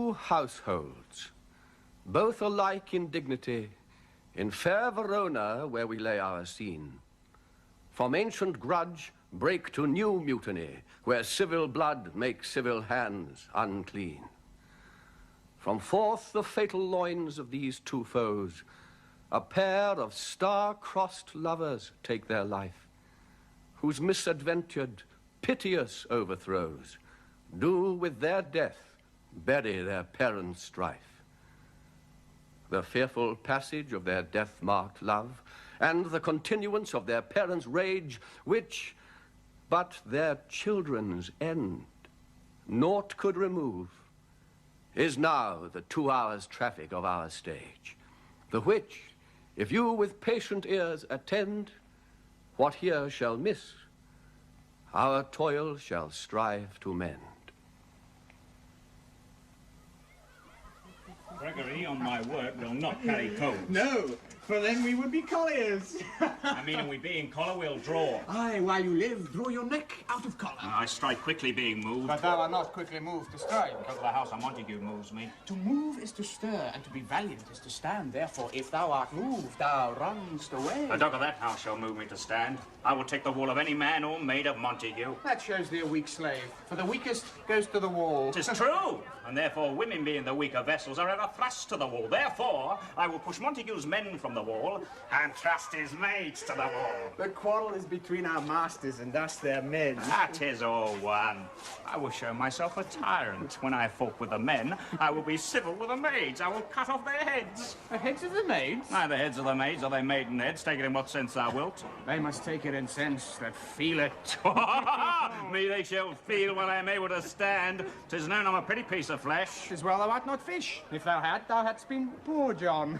Two households, both alike in dignity, in fair Verona where we lay our scene. From ancient grudge break to new mutiny, where civil blood makes civil hands unclean. From forth the fatal loins of these two foes, a pair of star-crossed lovers take their life, whose misadventured, piteous overthrows do with their death bury their parents' strife. The fearful passage of their death-marked love, and the continuance of their parents' rage, which but their children's end naught could remove, is now the 2 hours' traffic of our stage, the which, if you with patient ears attend, what here shall miss, our toil shall strive to mend. Gregory, on my word, will not carry coals. No, for then we would be colliers. I mean, we being collar, we'll draw. Aye, while you live, draw your neck out of collar. I strike quickly being moved. But thou art not quickly moved to strike. Because the house of Montague moves me. To move is to stir, and to be valiant is to stand. Therefore, if thou art moved, thou runnest away. The dog of that house shall move me to stand. I will take the wall of any man or maid of Montague. That shows thee a weak slave, for the weakest goes to the wall. 'Tis true, and therefore women being the weaker vessels are ever thrust to the wall. Therefore, I will push Montague's men from the wall and thrust his maids to the wall. The quarrel is between our masters and us their men. That is all one. I will show myself a tyrant. When I fought with the men, I will be civil with the maids. I will cut off their heads. The heads of the maids? Aye, the heads of the maids are they maiden heads. Take it in what sense thou wilt. They must take it in sense that feel it. Me they shall feel when I am able to stand. 'Tis known I'm a pretty piece of flesh. 'Tis well thou art not fish. If thou hadst been poor John.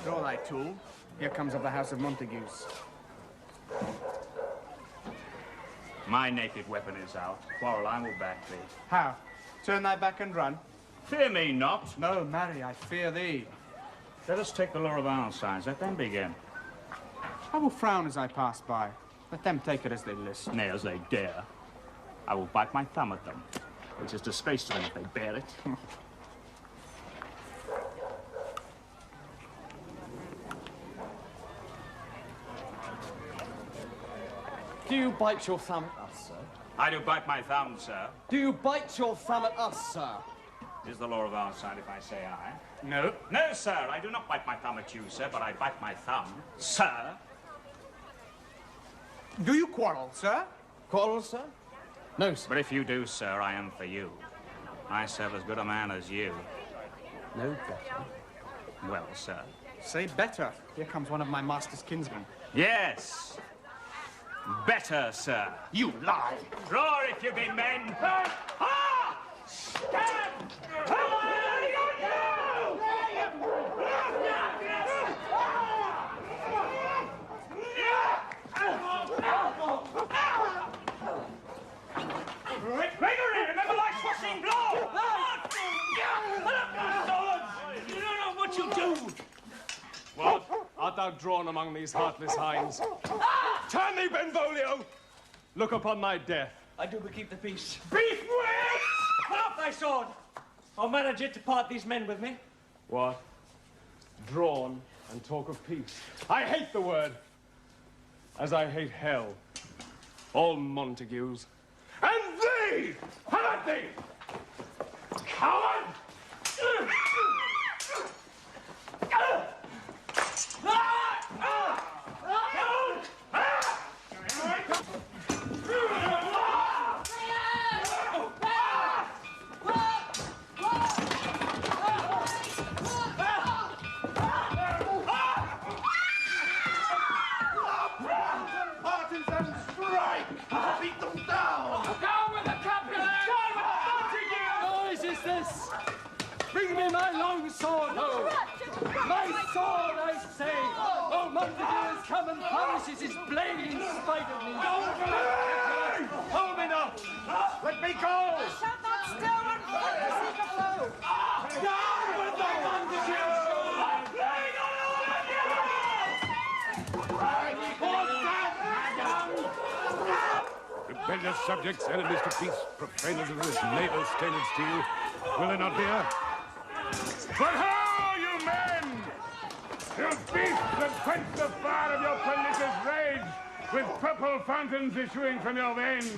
Draw thy tool. Here comes of the house of Montagues. My naked weapon is out. Quarrel, I will back thee. How? Turn thy back and run? Fear me not. No, marry, I fear thee. Let us take the law of our sides. Let them begin. I will frown as I pass by. Let them take it as they list. Nay, as they dare. I will bite my thumb at them, which is disgrace to them if they bear it. Do you bite your thumb at us, sir? I do bite my thumb, sir. Do you bite your thumb at us, sir? Is the law of our side if I say aye? No. No, sir, I do not bite my thumb at you, sir, but I bite my thumb, sir. Do you quarrel, sir? Quarrel, sir? No, sir. But if you do, sir, I am for you. I serve as good a man as you. No better. Well, sir. Say better. Here comes one of my master's kinsmen. Yes. Better, sir. You lie. Roar if you be men. Ah! Stand! Gregory, remember life's swashing blow! You don't know what you do! What? Art thou drawn among these heartless hinds? Turn thee, Benvolio! Look upon my death. I do but keep the peace. Beef with! Put up thy sword! I'll manage it to part these men with me. What? Drawn and talk of peace. I hate the word, as I hate hell. All Montagues. And thee! How about thee? Coward! Bring me my long sword home. My sword, I say. Oh, Montague has come and flourishes his blade in spite of me. Home enough! Let me go! Shall not stir one foot to seek a foe. Down with the Montague! rebellious subjects, enemies to peace, profaners of this navel-stained steel. Will there not be a... But how, you men? You beasts that quench the fire of your pernicious rage with purple fountains issuing from your veins,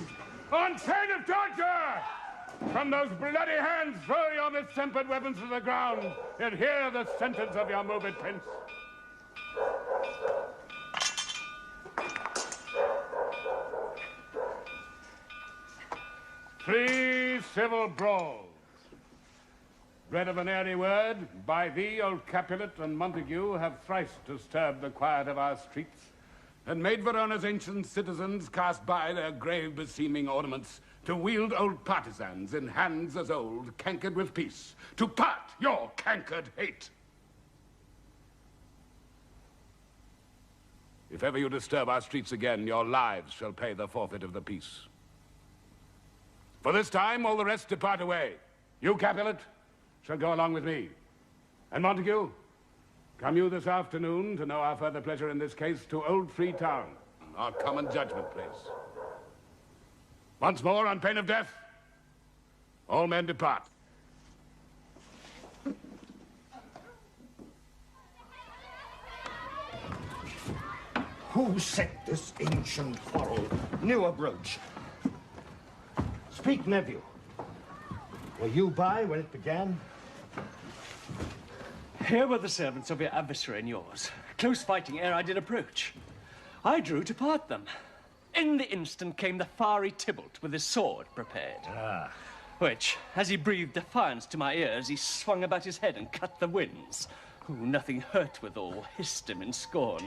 on pain of torture! From those bloody hands, throw your mistempered weapons to the ground, and hear the sentence of your moved prince. Three civil brawls. Bred of an airy word, by thee, old Capulet and Montague, have thrice disturbed the quiet of our streets, and made Verona's ancient citizens cast by their grave beseeming ornaments, to wield old partisans in hands as old, cankered with peace, to part your cankered hate. If ever you disturb our streets again, your lives shall pay the forfeit of the peace. For this time, all the rest depart away. You, Capulet, shall go along with me. And Montague, come you this afternoon to know our further pleasure in this case to Old Free Town, our common judgment place. Once more, on pain of death, all men depart. Who set this ancient quarrel? New abroach. Speak, nephew. Were you by when it began? Here were the servants of your adversary and yours, close fighting ere I did approach. I drew to part them. In the instant came the fiery Tybalt with his sword prepared. Which, as he breathed defiance to my ears, he swung about his head and cut the winds, who nothing hurt withal hissed him in scorn.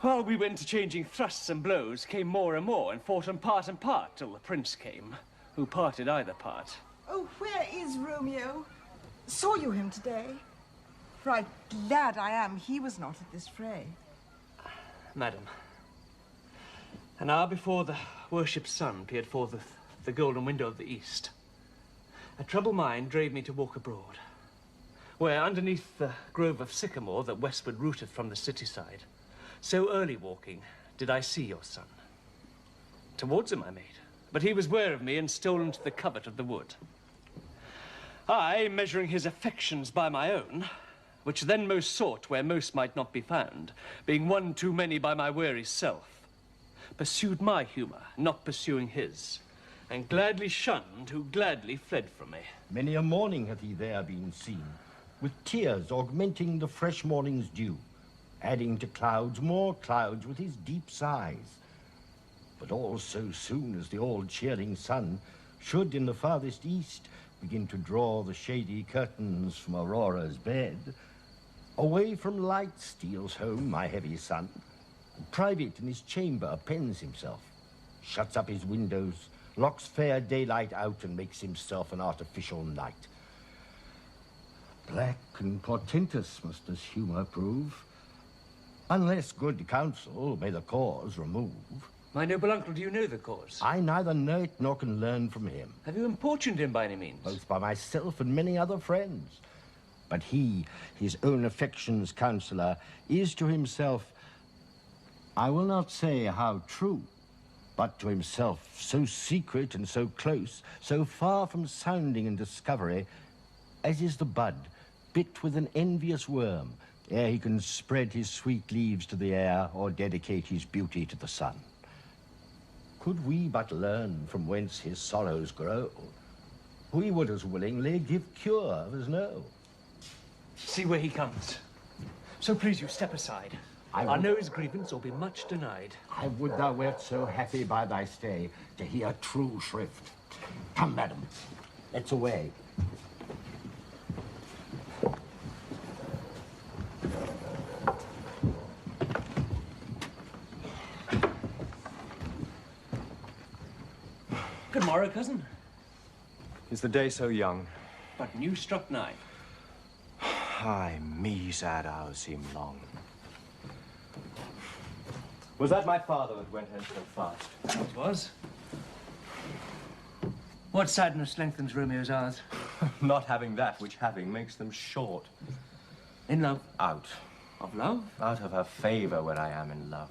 While we went changing thrusts and blows, came more and more, and fought on part and part, till the prince came, who parted either part. Oh, where is Romeo? Saw you him today? Right glad I am he was not at this fray. Madam, an hour before the worshipped sun peered forth the golden window of the east, a troubled mind drave me to walk abroad, where underneath the grove of sycamore that westward rooteth from the city side, so early walking did I see your son. Towards him I made, but he was ware of me and stole into the covert of the wood. I, measuring his affections by my own, which then most sought where most might not be found, being one too many by my weary self, pursued my humour, not pursuing his, and gladly shunned who gladly fled from me. Many a morning hath he there been seen, with tears augmenting the fresh morning's dew, adding to clouds more clouds with his deep sighs. But all so soon as the all-cheering sun should in the farthest east begin to draw the shady curtains from Aurora's bed, away from light steals home my heavy son, and private in his chamber pens himself, shuts up his windows, locks fair daylight out, and makes himself an artificial night. Black and portentous must this humour prove, unless good counsel may the cause remove. My noble uncle, do you know the cause? I neither know it nor can learn from him. Have you importuned him by any means? Both by myself and many other friends. But he, his own affection's counsellor, is to himself, I will not say how true, but to himself so secret and so close, so far from sounding and discovery, as is the bud bit with an envious worm, ere he can spread his sweet leaves to the air or dedicate his beauty to the sun. Could we but learn from whence his sorrows grow, we would as willingly give cure as know. See where he comes. So please you, step aside. I know his grievance or be much denied. I would thou wert so happy by thy stay to hear true shrift. Come, madam, let's away. Good morrow, cousin. Is the day so young? But new struck nigh. Aye, me sad hours seem long. Was that my father that went hence so fast? It was. What sadness lengthens Romeo's hours? Not having that which having makes them short. In love. Out. Of love? Out of her favor when I am in love.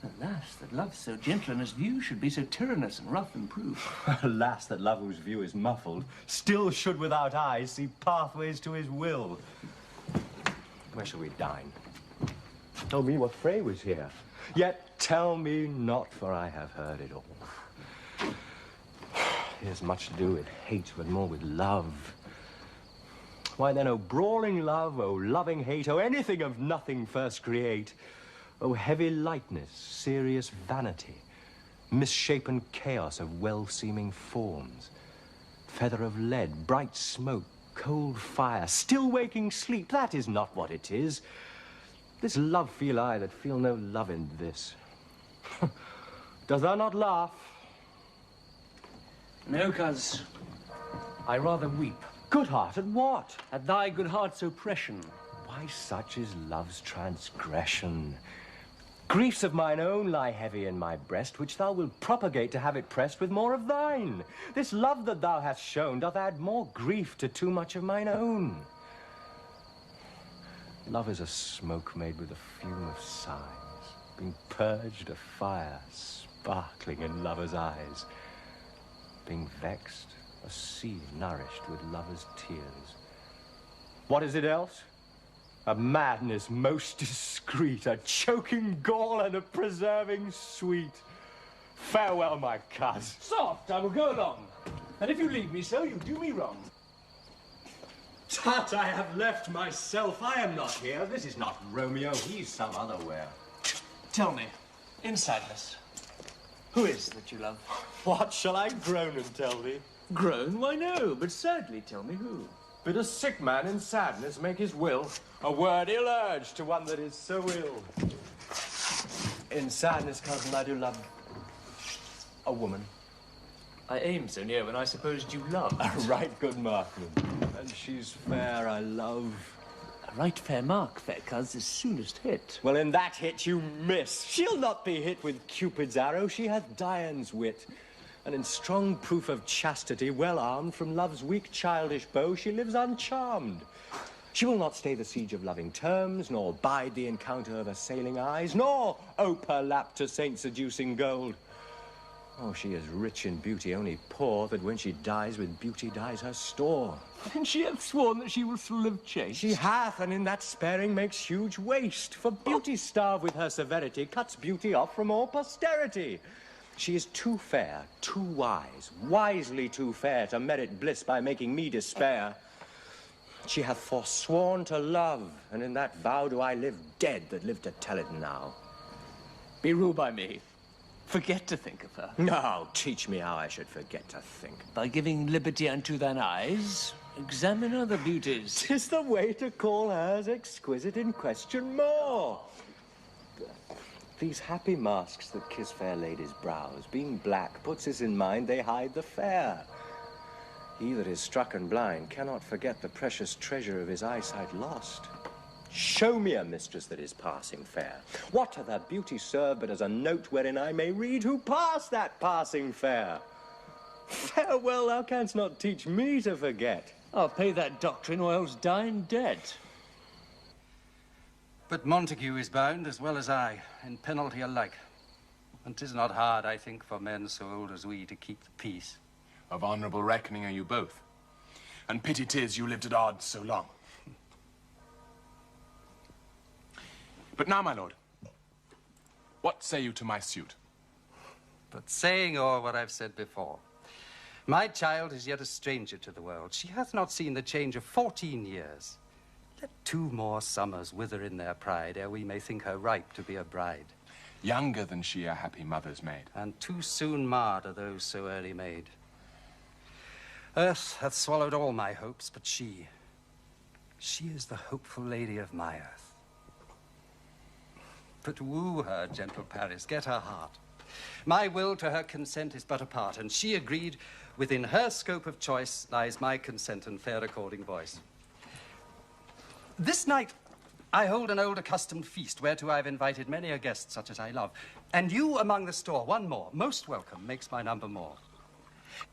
Alas, that love so gentle in his view should be so tyrannous and rough in proof. Alas, that love whose view is muffled, still should without eyes see pathways to his will. Where shall we dine? Told me what Frey was here. Yet tell me not, for I have heard it all. Here's much to do with hate, but more with love. Why then, oh brawling love, oh loving hate, oh anything of nothing first create, oh heavy lightness, serious vanity, misshapen chaos of well-seeming forms, feather of lead, bright smoke, cold fire, still waking sleep, that is not what it is. This love feel I that feel no love in this. Does thou not laugh? No, cuz I rather weep. Good heart at what? At thy good heart's oppression. Why, such is love's transgression. Griefs of mine own lie heavy in my breast, which thou wilt propagate to have it pressed with more of thine. This love that thou hast shown doth add more grief to too much of mine own. Love is a smoke made with a fume of sighs, being purged of fire, sparkling in lovers' eyes, being vexed, a sea nourished with lovers' tears. What is it else? A madness most discreet, a choking gall and a preserving sweet. Farewell, my cuz. Soft, I will go along. And if you leave me so, you do me wrong. Tut, I have left myself. I am not here. This is not Romeo. He's some other where. Tell me, in sadness, who is that you love? What shall I groan and tell thee? Groan? Why, no, but sadly tell me who. Bid a sick man in sadness make his will, a word ill urged to one that is so ill. In sadness, cousin, I do love a woman. I aimed so near when I supposed you loved. A right good marksman. And she's fair, I love. A right fair mark, fair cuz, is soonest hit. Well, in that hit you miss. She'll not be hit with Cupid's arrow, she hath Dian's wit. And in strong proof of chastity, well armed from love's weak childish bow, she lives uncharmed. She will not stay the siege of loving terms, nor bide the encounter of assailing eyes, nor ope her lap to saint-seducing gold. Oh, she is rich in beauty, only poor that when she dies, with beauty dies her store. And she hath sworn that she will still live chaste. She hath, and in that sparing makes huge waste. For beauty starved with her severity cuts beauty off from all posterity. She is too fair, too wise, wisely too fair to merit bliss by making me despair. She hath forsworn to love, and in that vow do I live dead that live to tell it now. Be ruled by me. Forget to think of her. No, teach me how I should forget to think. By giving liberty unto thine eyes, examine other beauties. 'Tis the way to call hers exquisite and question more. These happy masks that kiss fair ladies' brows, being black, puts us in mind they hide the fair. He that is struck and blind cannot forget the precious treasure of his eyesight lost. Show me a mistress that is passing fair. What doth her beauty serve but as a note wherein I may read who passed that passing fair? Farewell, thou canst not teach me to forget. I'll pay that doctrine or else die in debt. But Montague is bound as well as I, in penalty alike. And 'tis not hard, I think, for men so old as we to keep the peace. Of honourable reckoning are you both. And pity 'tis you lived at odds so long. But now, my lord, what say you to my suit? But saying o'er what I've said before, my child is yet a stranger to the world. She hath not seen the change of 14 years. Let 2 more summers wither in their pride, ere we may think her ripe to be a bride. Younger than she a happy mother's maid. And too soon marred are those so early made. Earth hath swallowed all my hopes, but she is the hopeful lady of my earth. But woo her, gentle Paris, get her heart. My will to her consent is but a part, and she agreed, within her scope of choice lies my consent and fair according voice. This night I hold an old accustomed feast, whereto I've invited many a guest such as I love. And you among the store, one more, most welcome, makes my number more.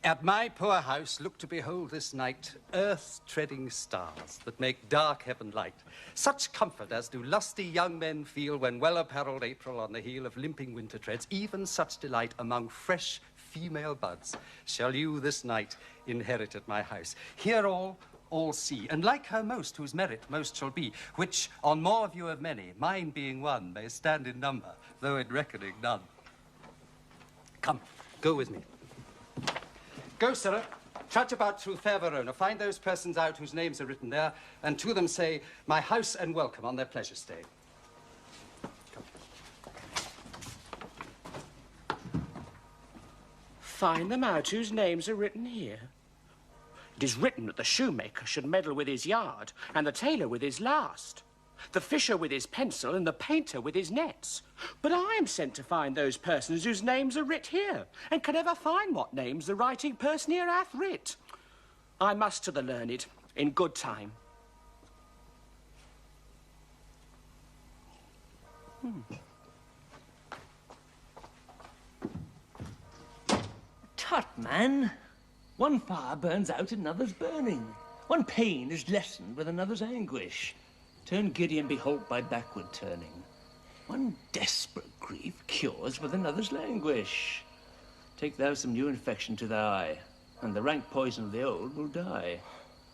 At my poor house look to behold this night earth-treading stars that make dark heaven light. Such comfort as do lusty young men feel when well-apparelled April on the heel of limping winter treads, even such delight among fresh female buds shall you this night inherit at my house. Hear all see, and like her most, whose merit most shall be, which on more view of many, mine being one, may stand in number, though in reckoning none. Come, go with me. Go, sirrah. Trudge about through fair Verona. Find those persons out whose names are written there, and to them say, my house and welcome on their pleasure stay. Come. Find them out whose names are written here. It is written that the shoemaker should meddle with his yard, and the tailor with his last, the fisher with his pencil, and the painter with his nets. But I am sent to find those persons whose names are writ here, and can never find what names the writing person here hath writ. I must to the learned, in good time. Tut, man. One fire burns out, another's burning. One pain is lessened with another's anguish. Turn giddy and behold by backward turning. One desperate grief cures with another's languish. Take thou some new infection to thy eye, and the rank poison of the old will die.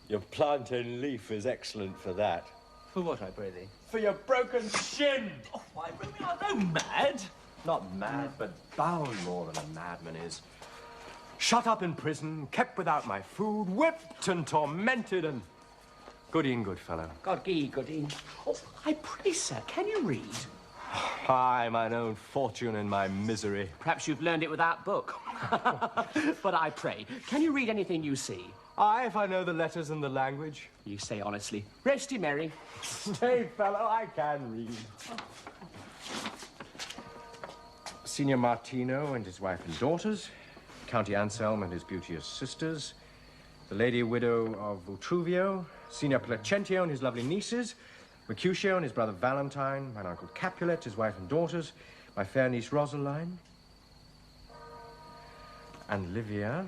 Your plantain leaf is excellent for that. For what, I pray thee? For your broken shin! Oh, why, Romeo, art thou mad? Not mad, but bound more than a madman is. Shut up in prison, kept without my food, whipped and tormented, and... Good e'en, good fellow. God ye, good e'en. Oh, I pray, sir, can you read? Aye, mine own fortune and my misery. Perhaps you've learned it without book. But I pray, can you read anything you see? Aye, if I know the letters and the language. You say honestly. Rest ye merry. Stay, fellow, I can read. Signor Martino and his wife and daughters, County Anselm and his beauteous sisters, the lady widow of Utruvio, Signor Placentio and his lovely nieces, Mercutio and his brother Valentine, mine uncle Capulet, his wife and daughters, my fair niece Rosaline, and Livia,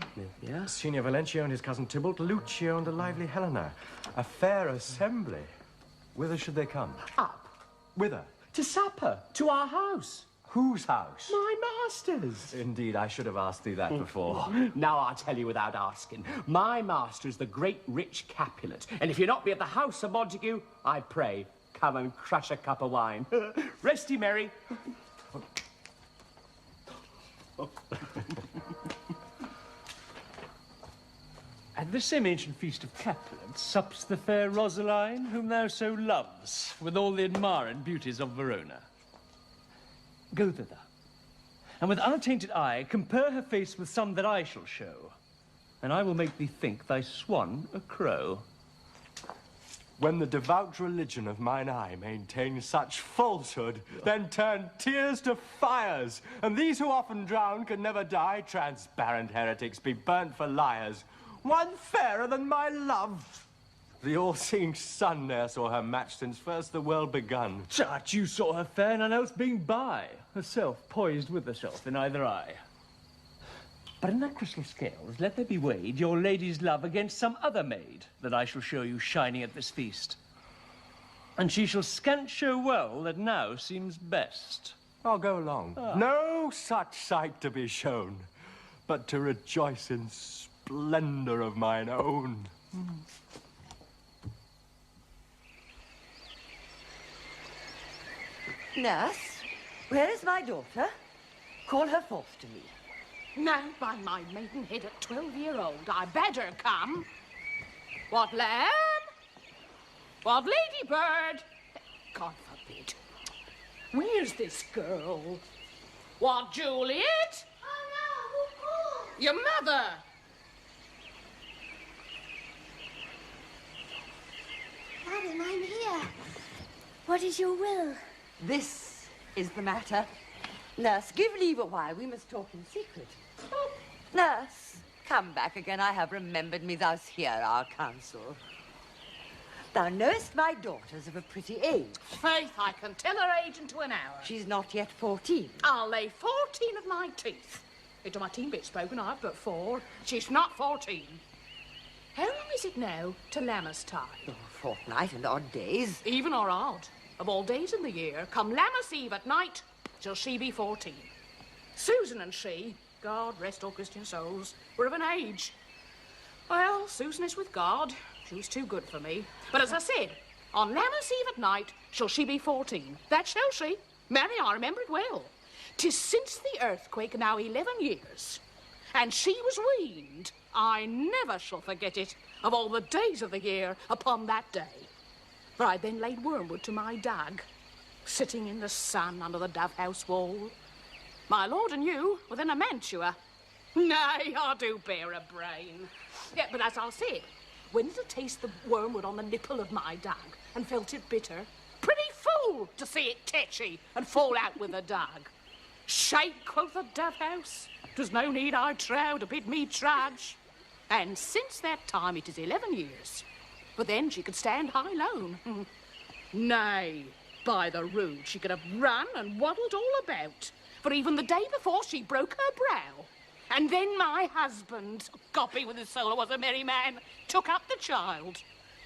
Signor Valencio and his cousin Tybalt, Lucio and the lively Helena. A fair assembly. Whither should they come? Up. Whither? To supper. To our house. Whose house? My master's. Indeed, I should have asked thee that before. Now I'll tell you without asking. My master is the great rich Capulet, and if you not be at the house of Montague, I pray, come and crush a cup of wine. Rest ye merry. At this same ancient feast of Capulet sups the fair Rosaline, whom thou so loves, with all the admiring beauties of Verona. Go thither, and with unattainted eye compare her face with some that I shall show, and I will make thee think thy swan a crow. When the devout religion of mine eye maintains such falsehood, then turn tears to fires, and these who often drown can never die, transparent heretics be burnt for liars. One fairer than my love. The all-seeing sun ne'er saw her match since first the world begun. But you saw her fair, none else being by, herself poised with herself in either eye. But in that crystal scales, let there be weighed your lady's love against some other maid that I shall show you shining at this feast. And she shall scant show well that now seems best. I'll go along. No such sight to be shown, but to rejoice in splendor of mine own. Nurse, where is my daughter? Call her forth to me. No, by my maidenhead at 12-year-old, I bade her come. What, lamb? What, ladybird? God forbid. Where's this girl? What, Juliet? Oh, no, who called? Your mother. Madam, I'm here. What is your will? This is the matter. Nurse, give leave a while. We must talk in secret. Nurse, come back again. I have remembered me thus hear our counsel. Thou knowest my daughter's of a pretty age. Faith, I can tell her age into an hour. She's not yet 14. I'll lay 14 of my teeth. Into my teen bit spoken, I've but 4. She's not 14. How long is it now to Lammas-tide? Oh, a fortnight and odd days. Even or odd. Of all days in the year, come Lammas Eve at night, shall she be 14. Susan and she, God rest all Christian souls, were of an age. Well, Susan is with God. She was too good for me. But as I said, on Lammas Eve at night shall she be 14. That shall she. Mary, I remember it well. 'Tis since the earthquake now 11 years. And she was weaned. I never shall forget it, of all the days of the year, upon that day. For I then laid wormwood to my dag, sitting in the sun under the dove house wall. My lord and you were then a mantua. Nay, I do bear a brain. Yeah, but as I said, when did I taste the wormwood on the nipple of my dag and felt it bitter? Pretty fool to see it tetchy and fall out with the dag. Shake, quoth the dove house. 'Twas no need, I trow, to bid me trudge. And since that time it is 11 years. But then she could stand high lone. Nay, by the rood, she could have run and waddled all about. For even the day before she broke her brow. And then my husband, God be with his soul, I was a merry man, took up the child.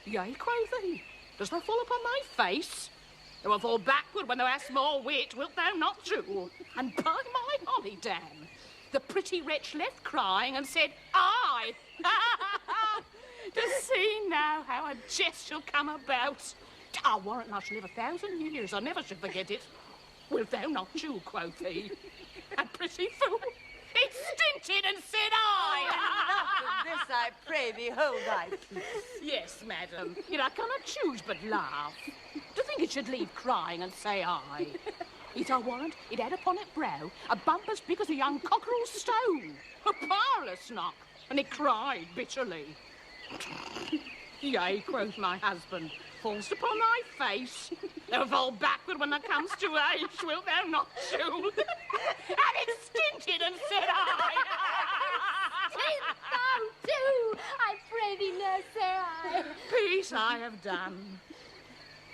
Yea, quoth he, does thou fall upon thy face? Thou wilt fall backward when thou hast more wit, wilt thou not, Jewel? And by my holly, Dan, the pretty wretch left crying and said, I. To see now how a jest shall come about. I warrant I shall live 1,000 years. I never shall forget it. Wilt thou not, Jewel, quoth he. And pretty fool, he stinted and said I. Enough of this, I pray thee, hold thy peace. Yes, madam. Yet I cannot choose but laugh. To think it should leave crying and say I. Yet I warrant it had upon it brow a bump as big as a young cockerel's stone. A parlous knock, and it cried bitterly. Yea, quoth my husband, falls upon thy face. Thou fall backward when thou comes to age, wilt thou not, Jewel? And it stinted and said I. Tis thou too, I pray thee, nurse, say I. Peace I have done.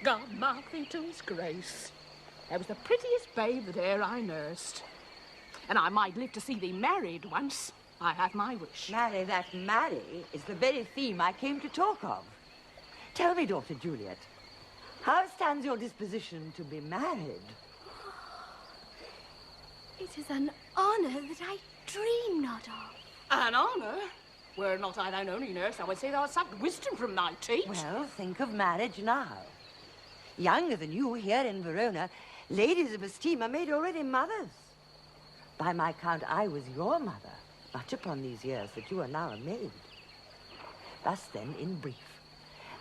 God mark thee to his grace. Thou was the prettiest babe that e'er I nursed. And I might live to see thee married once. I have my wish. Marry, that marry is the very theme I came to talk of. Tell me, daughter Juliet, how stands your disposition to be married? It is an honour that I dream not of. An honour? Were not I thine only nurse, I would say thou hast sucked wisdom from thy teat. Well, think of marriage now. Younger than you here in Verona, ladies of esteem are made already mothers. By my count, I was your mother, much upon these years that you are now a maid. Thus then, in brief,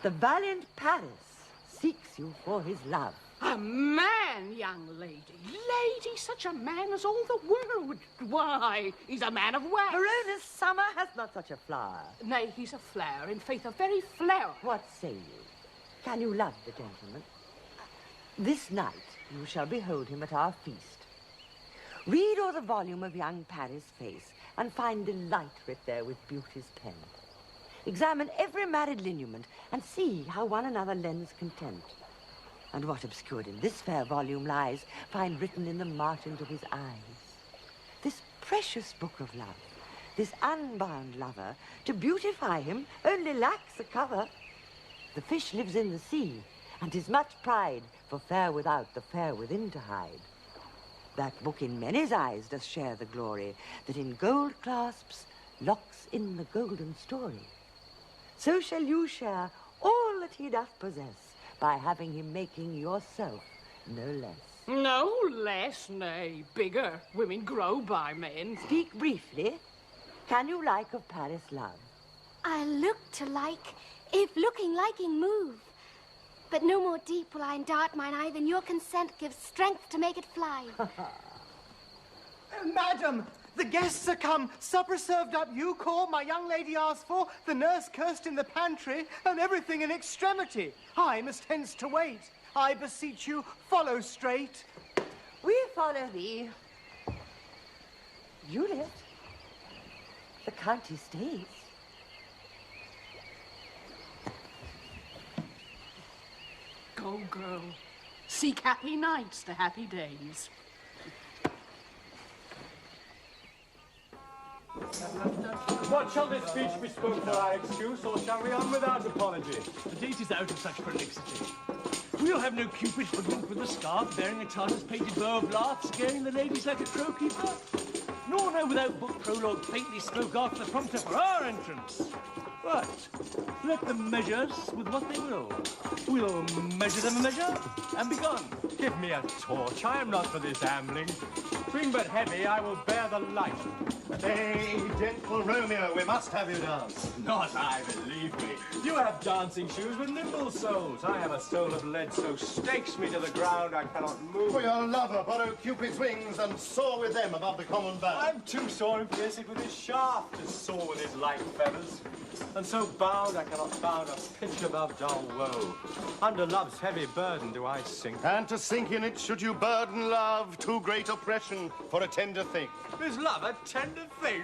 the valiant Paris seeks you for his love. A man, young lady. Lady, such a man as all the world. Why, he's a man of wax. Verona's summer has not such a flower. Nay, he's a flower, in faith, a very flower. What say you? Can you love the gentleman? This night you shall behold him at our feast. Read o'er the volume of young Paris' face and find delight writ there with beauty's pen. Examine every married lineament and see how one another lends content. And what obscured in this fair volume lies, find written in the margins of his eyes. This precious book of love, this unbound lover, to beautify him only lacks a cover. The fish lives in the sea, and 'tis much pride for fair without the fair within to hide. That book in many's eyes does share the glory, that in gold clasps locks in the golden story. So shall you share all that he doth possess, by having him making yourself no less. No less, nay, bigger. Women grow by men. Speak briefly. Can you like of Paris love? I look to like, if looking liking move. But no more deep will I dart mine eye than your consent gives strength to make it fly. Madam, the guests are come. Supper served up, you call, my young lady asked for, the nurse cursed in the pantry, and everything in extremity. I must hence to wait. I beseech you, follow straight. We follow thee. Juliet, the county stays. Go, girl. Seek happy nights to happy days. What shall this speech bespoke for our excuse, or shall we on without apology? The date is out of such prolixity. We'll have no Cupid hoodwinked with a scarf, bearing a Tartarus-painted bow of laughs, scaring the ladies like a crow-keeper. Nor no without book prologue faintly spoke off the prompter for our entrance. But let them measure us with what they will. We'll measure them a measure and be gone. Give me a torch. I am not for this ambling. Bring but heavy, I will bear the light. Hey, gentle Romeo, we must have you dance. Not I, believe me. You have dancing shoes with nimble soles. I have a soul of lead so stakes me to the ground I cannot move. For your lover, borrow Cupid's wings and soar with them above the common bound. I'm too sore and pierced with his shaft to soar with his light feathers. And so bound I cannot bound a pitch above dull woe. Under love's heavy burden do I sink. And to sink in it should you burden love, too great oppression for a tender thing. Is love a tender thing?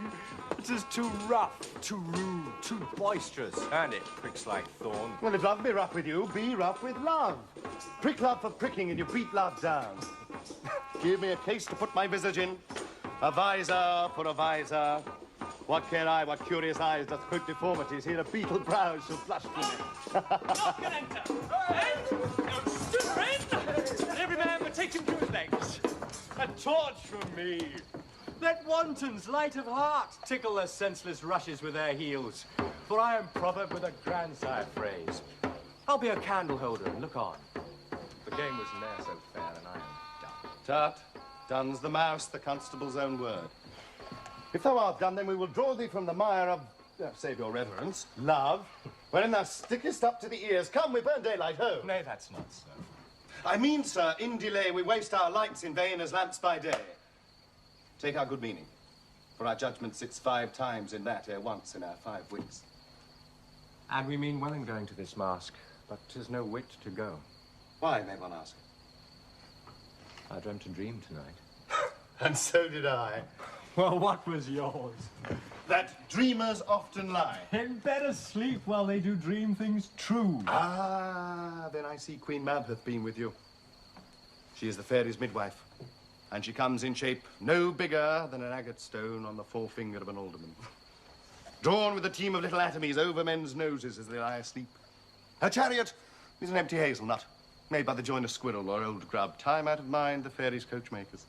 It is too rough, too rude, too boisterous, and it pricks like thorn. Well, if love be rough with you, be rough with love. Prick love for pricking and you beat love down. Give me a case to put my visage in, a visor for a visor. What care I what curious eyes doth quote deformities? Here a beetle brows shall flush for me. And every man betake him to his legs. A torch from me. Let wantons light of heart tickle their senseless rushes with their heels. For I am proverb with a grandsire phrase. I'll be a candle holder and look on. The game was ne'er so fair, and I am done. Tut, done's the mouse, the constable's own word. If thou art done, then we will draw thee from the mire of, save your reverence, love, wherein thou stickest up to the ears. Come, we burn daylight home. Nay, that's not so. I mean, sir, in delay we waste our lights in vain as lamps by day. Take our good meaning, for our judgment sits 5 times in that ere once in our 5 wits. And we mean well in going to this mask, but 'tis no wit to go. Why, may one ask? I dreamt a dream tonight. And so did I. Well, what was yours? That dreamers often lie. In better sleep while they do dream things true. Ah, then I see Queen Mab hath been with you. She is the fairy's midwife, and she comes in shape no bigger than an agate stone on the forefinger of an alderman. Drawn with a team of little atomies over men's noses as they lie asleep. Her chariot is an empty hazelnut, made by the joiner squirrel or old grub, time out of mind the fairy's coachmakers.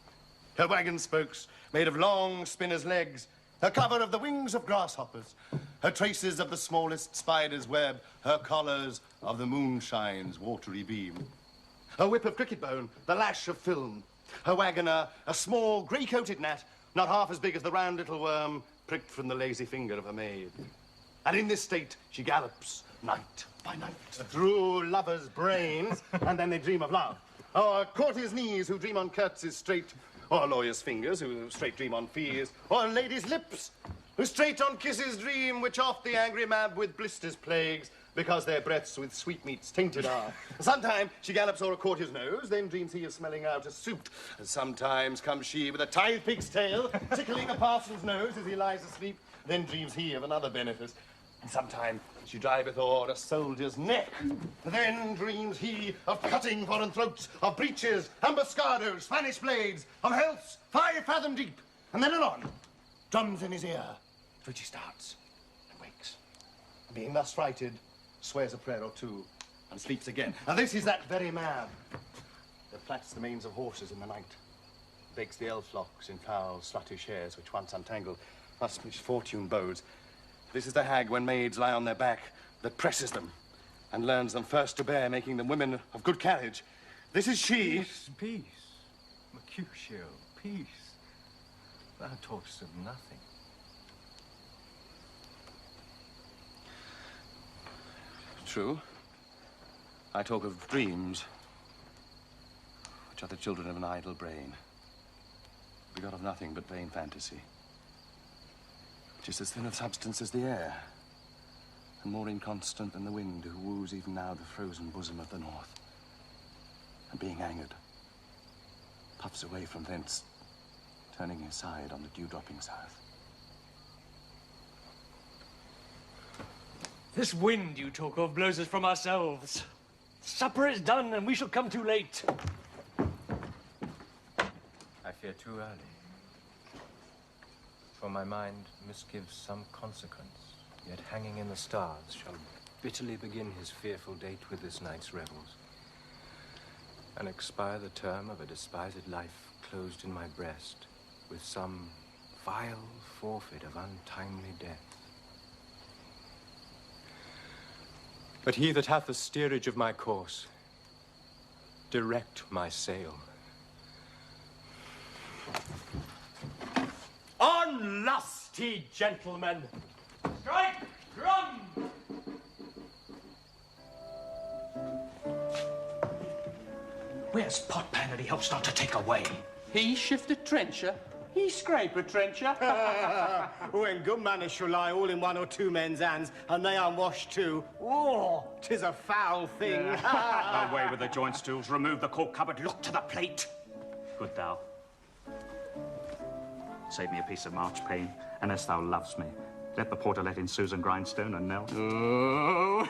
Her wagon spokes, made of long spinner's legs, her cover of the wings of grasshoppers, her traces of the smallest spider's web, her collars of the moonshine's watery beam. Her whip of cricket bone, the lash of film. Her wagoner, a small grey-coated gnat, not half as big as the round little worm pricked from the lazy finger of a maid. And in this state she gallops, night by night, through lovers' brains, and then they dream of love. Or courtiers' knees who dream on curtsies straight, or lawyers' fingers who straight dream on fees, or ladies' lips who straight on kisses dream, which oft the angry Mab with blisters plagues, because their breaths with sweetmeats tainted are. Sometime she gallops o'er a courtier's nose, then dreams he is smelling out a suit. And sometimes comes she with a tithe pig's tail, tickling a parson's nose as he lies asleep, then dreams he of another benefice. And sometime she driveth o'er a soldier's neck, then dreams he of cutting foreign throats, of breeches, ambuscados, Spanish blades, of healths 5 fathom deep, and then anon, drums in his ear, at which he starts and wakes. And being thus frighted, swears a prayer or two, and sleeps again. And this is that very Mab that plats the manes of horses in the night, bakes the elf locks in foul, sluttish hairs, which once untangled, must which fortune bodes. This is the hag, when maids lie on their back, that presses them, and learns them first to bear, making them women of good carriage. This is she. Peace, Mercutio, peace. Thou talkest of nothing. True. I talk of dreams, which are the children of an idle brain, begot of nothing but vain fantasy, which is as thin of substance as the air, and more inconstant than the wind who woos even now the frozen bosom of the north, and being angered, puffs away from thence, turning aside on the dew-dropping south. This wind you talk of blows us from ourselves. Supper is done, and we shall come too late. I fear too early. for my mind misgives some consequence, yet hanging in the stars shall bitterly begin his fearful date with this night's revels, and expire the term of a despised life closed in my breast with some vile forfeit of untimely death. But he that hath the steerage of my course, direct my sail. On, lusty gentlemen! Strike drum! Where's Potpan that he hopes not to take away? He shifted trencher. He scraped a trencher. When good manners shall lie all in one or two men's hands, and they unwashed too, oh, 'tis a foul thing. Away with the joint stools, remove the cork cupboard, look to the plate. Good thou. Save me a piece of marchpane, and as thou loves me, let the porter let in Susan Grindstone and Nell. Oh.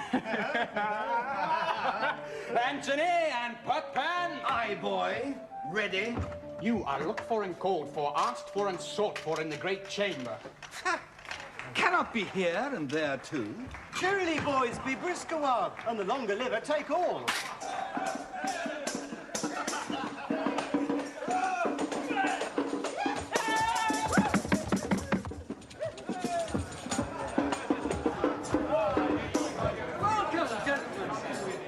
Anthony and Potpan. Aye, boy. Ready. You are looked for and called for, asked for and sought for in the great chamber. Cannot be here and there too. Surely, boys, be brisk a while, and the longer liver take all.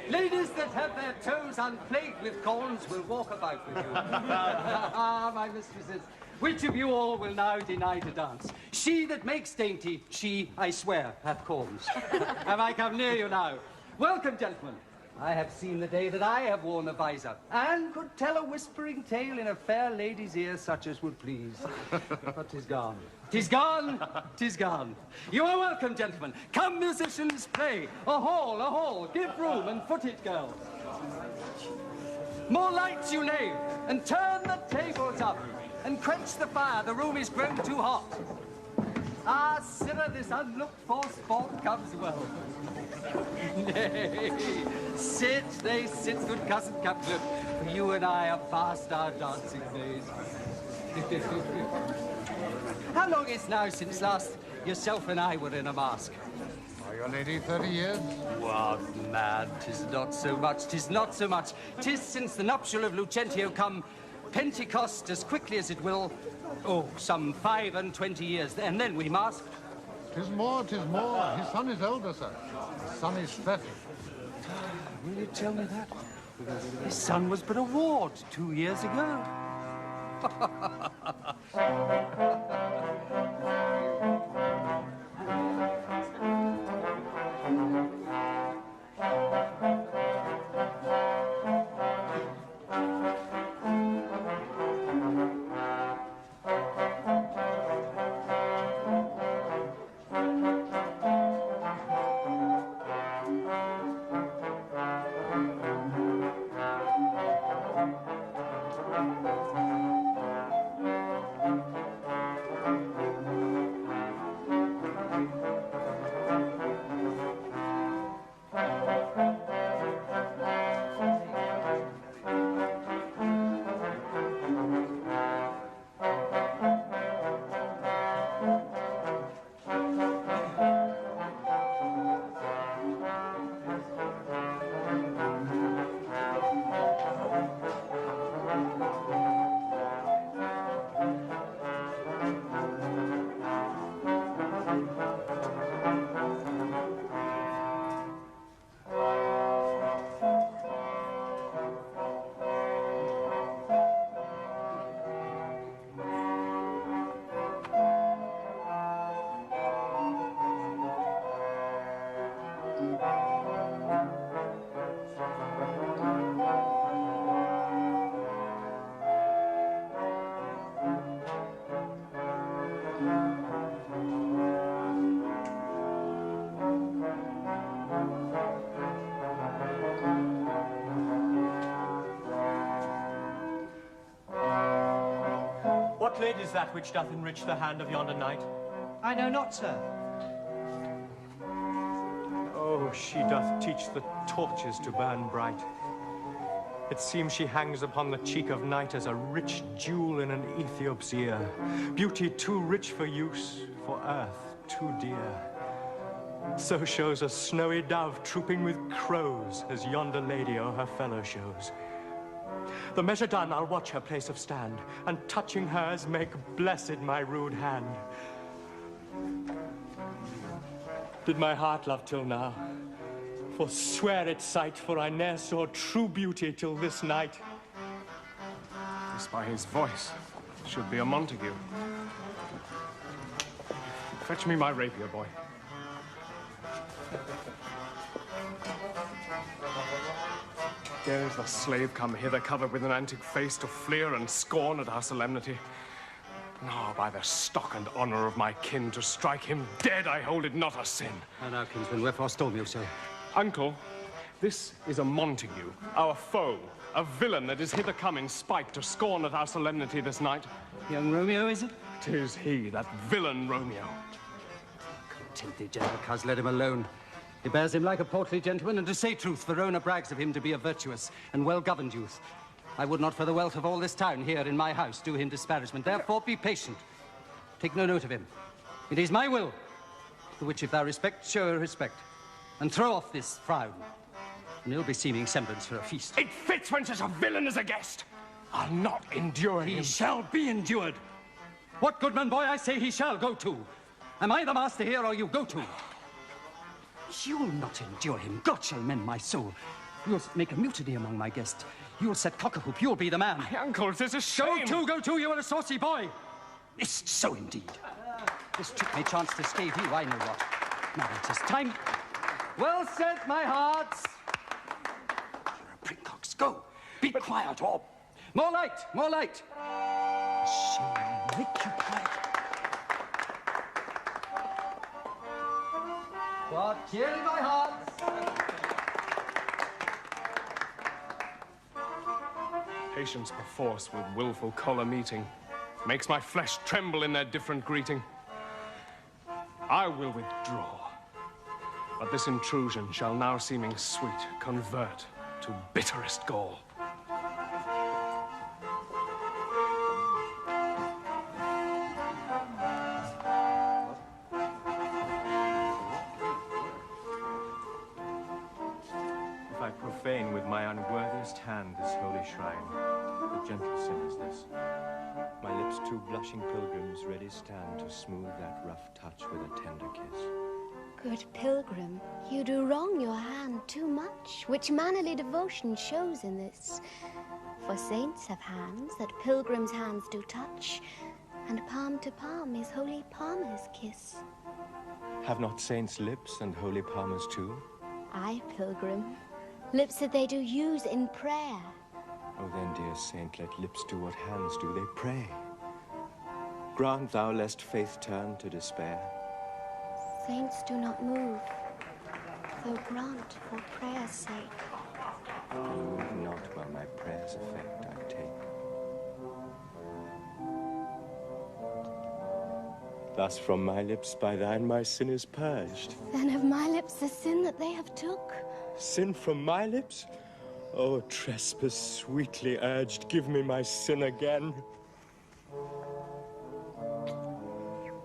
Ladies that have their toes unplagued with corns will walk about with you. Ah, my mistresses, which of you all will now deny to dance? She that makes dainty, she, I swear, hath corns. Have I come near you now? Welcome, gentlemen. I have seen the day that I have worn a visor, and could tell a whispering tale in a fair lady's ear such as would please. But 'tis gone. 'Tis gone, 'tis gone. You are welcome, gentlemen. Come, musicians, play. A hall, give room and foot it, girls. More lights, you knave, and turn the tables up, and quench the fire, the room is grown too hot. Ah, sirrah, this unlooked-for sport comes well. Nay, sit, they sit, good cousin Captain, for you and I are past our dancing days. How long is now since last yourself and I were in a mask? Are your lady 30 years? What, mad, 'tis not so much, 'tis not so much. 'Tis since the nuptial of Lucentio come, Pentecost as quickly as it will, oh, some 25 years, and then we masked. 'Tis more, 'tis more. His son is older, sir. His son is 30. Will you tell me that? His son was but a ward 2 years ago. What lady is that which doth enrich the hand of yonder knight? I know not, sir. Oh, she doth teach the torches to burn bright. It seems she hangs upon the cheek of night as a rich jewel in an Ethiop's ear. Beauty too rich for use, for earth too dear. So shows a snowy dove trooping with crows, as yonder lady o'er her fellow shows. The measure done, I'll watch her place of stand, and touching hers make blessed my rude hand. Did my heart love till now? Forswear its sight, for I ne'er saw true beauty till this night. This by his voice should be a Montague. Fetch me my rapier, boy. Dares the slave come hither covered with an antic face to fleer and scorn at our solemnity? No, by the stock and honor of my kin, to strike him dead I hold it not a sin. And now, kinsman, wherefore storm you so? Uncle, this is a Montague, our foe, a villain that is hither come in spite to scorn at our solemnity this night. Young Romeo, is it? 'Tis he, that villain Romeo. Content thee, gentle coz, let him alone. He bears him like a portly gentleman, and to say truth, Verona brags of him to be a virtuous and well-governed youth. I would not for the wealth of all this town here in my house do him disparagement. Therefore be patient. Take no note of him. It is my will, the which if thou respect, show respect, and throw off this frown, an ill-beseeming semblance for a feast. It fits when such a villain is a guest. I'll not endure him. He shall be endured. What, goodman boy, I say he shall go to. Am I the master here, or you go to? You'll not endure him. God shall mend my soul. You'll make a mutiny among my guests. You'll set cock-a-hoop. You'll be the man. My uncle, this is shame. Go to, you are a saucy boy. Is't so indeed. This trick may chance to scathe you, I know what. Now it is time. Well said, my hearts. You're a princocks. Go. Be quiet, or... More light, more light. Shame, make you quiet. What cheer in my heart? Patience perforce with willful choler meeting makes my flesh tremble in their different greeting. I will withdraw, but this intrusion shall now seeming sweet convert to bitterest gall. Profane with my unworthiest hand this holy shrine. A gentle sin is this. My lips two blushing pilgrims ready stand to smooth that rough touch with a tender kiss. Good pilgrim, you do wrong your hand too much, which mannerly devotion shows in this. For saints have hands that pilgrims' hands do touch, and palm to palm is holy palmer's kiss. Have not saints lips and holy palmers too? Aye, pilgrim. Lips that they do use in prayer. Oh, then, dear saint, let lips do what hands do, they pray. Grant thou lest faith turn to despair. Saints do not move, though grant for prayer's sake. Move not while my prayer's effect I take. Thus from my lips by thine my sin is purged. Then of my lips the sin that they have took. Sin from my lips? Oh, trespass sweetly urged, give me my sin again.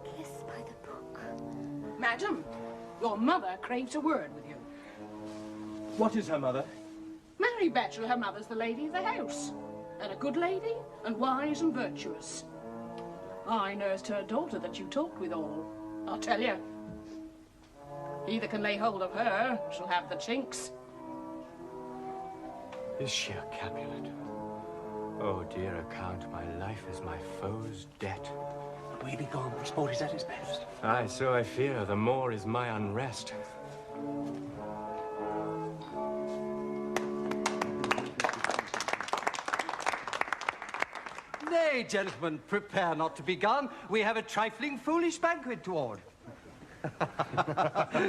Kiss by the book. Madam, your mother craves a word with you. What is her mother? Mary Batchel, her mother's the lady of the house, and a good lady, and wise and virtuous. I nursed her daughter that you talked with all, I'll tell you. He that can lay hold of her shall have the chinks. Is she a Capulet? Oh, dear account, my life is my foe's debt. We be gone, for sport is at its best. Aye, so I fear, the more is my unrest. Nay, gentlemen, prepare not to be gone. We have a trifling, foolish banquet toward.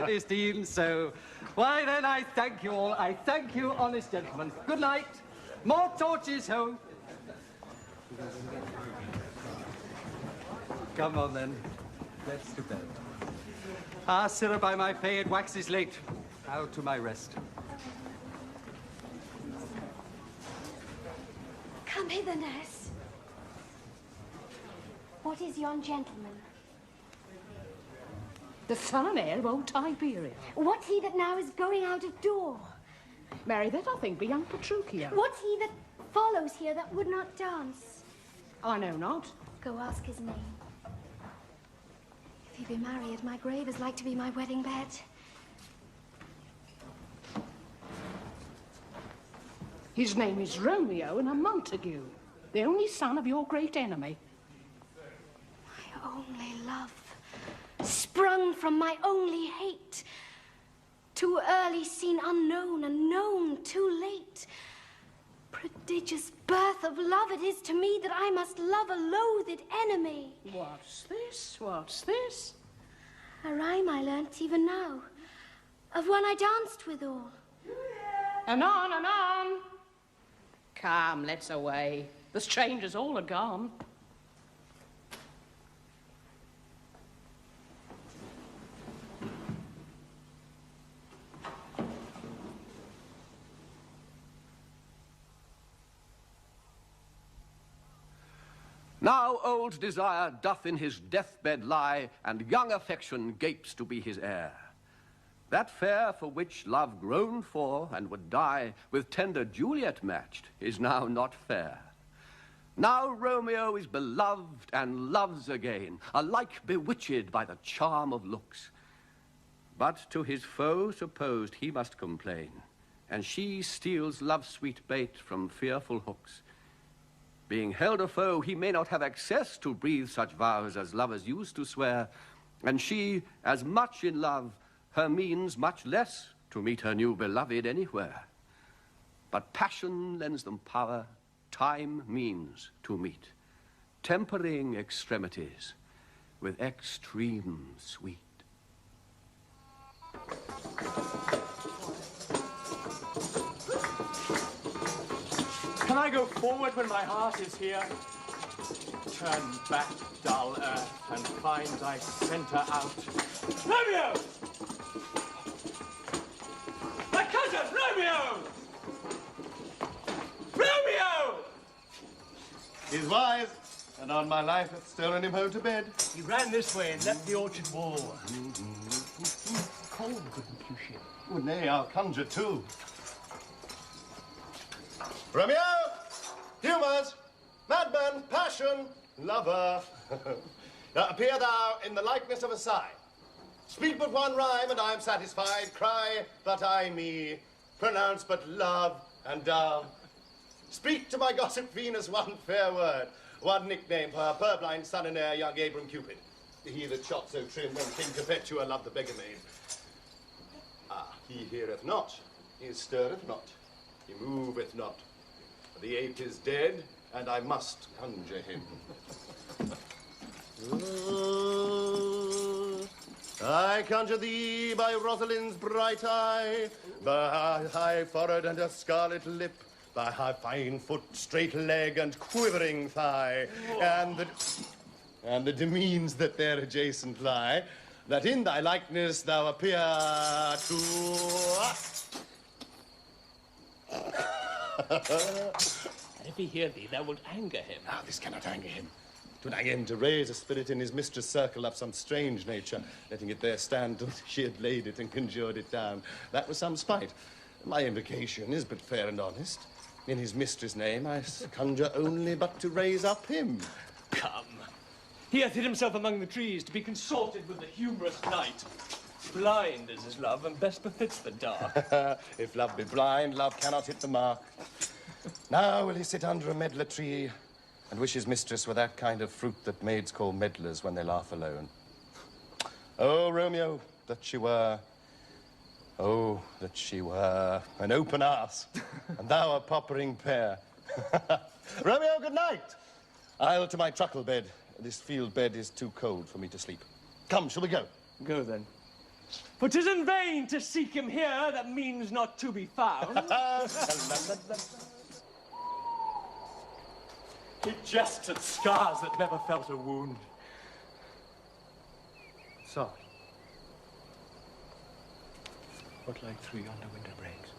Is even so. Why, then, I thank you all. I thank you, honest gentlemen. Good night. More torches, ho. Come on, then. Let's to bed. Ah, sirrah, by my fay, it waxes late. Out to my rest. Come hither, nurse. What is yon gentleman? The son and heir of old Tiberia. What's he that now is going out of door? Marry, that I think be young Petruchio. What's he that follows here that would not dance? I know not. Go ask his name. If he be married, my grave is like to be my wedding bed. His name is Romeo and a Montague, the only son of your great enemy. My only love, sprung from my only hate. Too early seen unknown, and known too late. Prodigious birth of love it is to me that I must love a loathed enemy. What's this? What's this? A rhyme I learnt even now, of one I danced withal. Anon, anon. Come, let's away. The strangers all are gone. Now old desire doth in his deathbed lie, and young affection gapes to be his heir. That fair for which love groaned for and would die, with tender Juliet matched, is now not fair. Now Romeo is beloved and loves again, alike bewitched by the charm of looks. But to his foe supposed he must complain, and she steals love's sweet bait from fearful hooks. Being held a foe, he may not have access to breathe such vows as lovers used to swear, and she, as much in love, her means much less to meet her new beloved anywhere. But passion lends them power, time means to meet, tempering extremities with extreme sweet. Can I go forward when my heart is here? Turn back, dull earth, and find thy center out. Romeo! My cousin, Romeo! Romeo! He's wise, and on my life hath stolen him home to bed. He ran this way and leapt the orchard wall. Cold, good Mercutio. Oh, nay, I'll conjure too. Romeo! Humours! Madman! Passion! Lover! Appear thou in the likeness of a sigh. Speak but one rhyme, and I am satisfied. Cry but I me. Pronounce but love and dove. Speak to my gossip Venus one fair word, one nickname for her purblind son and heir, young Abram Cupid. He that shot so trim when King Cophetua loved the beggar maid. Ah, he heareth not, he stirreth not, he moveth not. The ape is dead, and I must conjure him. I conjure thee by Rosalind's bright eye, by her high forehead and her scarlet lip, by her fine foot, straight leg, and quivering thigh, and the demeans that there adjacent lie, that in thy likeness thou appear to us. And if he hear thee, thou wilt anger him. Ah, this cannot anger him. 'Twould again to raise a spirit in his mistress' circle of some strange nature, letting it there stand till she had laid it and conjured it down. That was some spite. My invocation is but fair and honest. In his mistress' name I conjure only but to raise up him. Come. He hath hid himself among the trees to be consorted with the humorous knight. Blind is his love, and best befits the dark. If love be blind, love cannot hit the mark. Now will he sit under a medlar tree and wish his mistress were that kind of fruit that maids call medlars when they laugh alone. Oh, Romeo, that she were... Oh, that she were an open arse, and thou a poppering pear. Romeo, good night. I'll to my truckle bed. This field bed is too cold for me to sleep. Come, shall we go? Go then. For 'tis in vain to seek him here that means not to be found. He jests at scars that never felt a wound. Sorry. What light through yonder window breaks?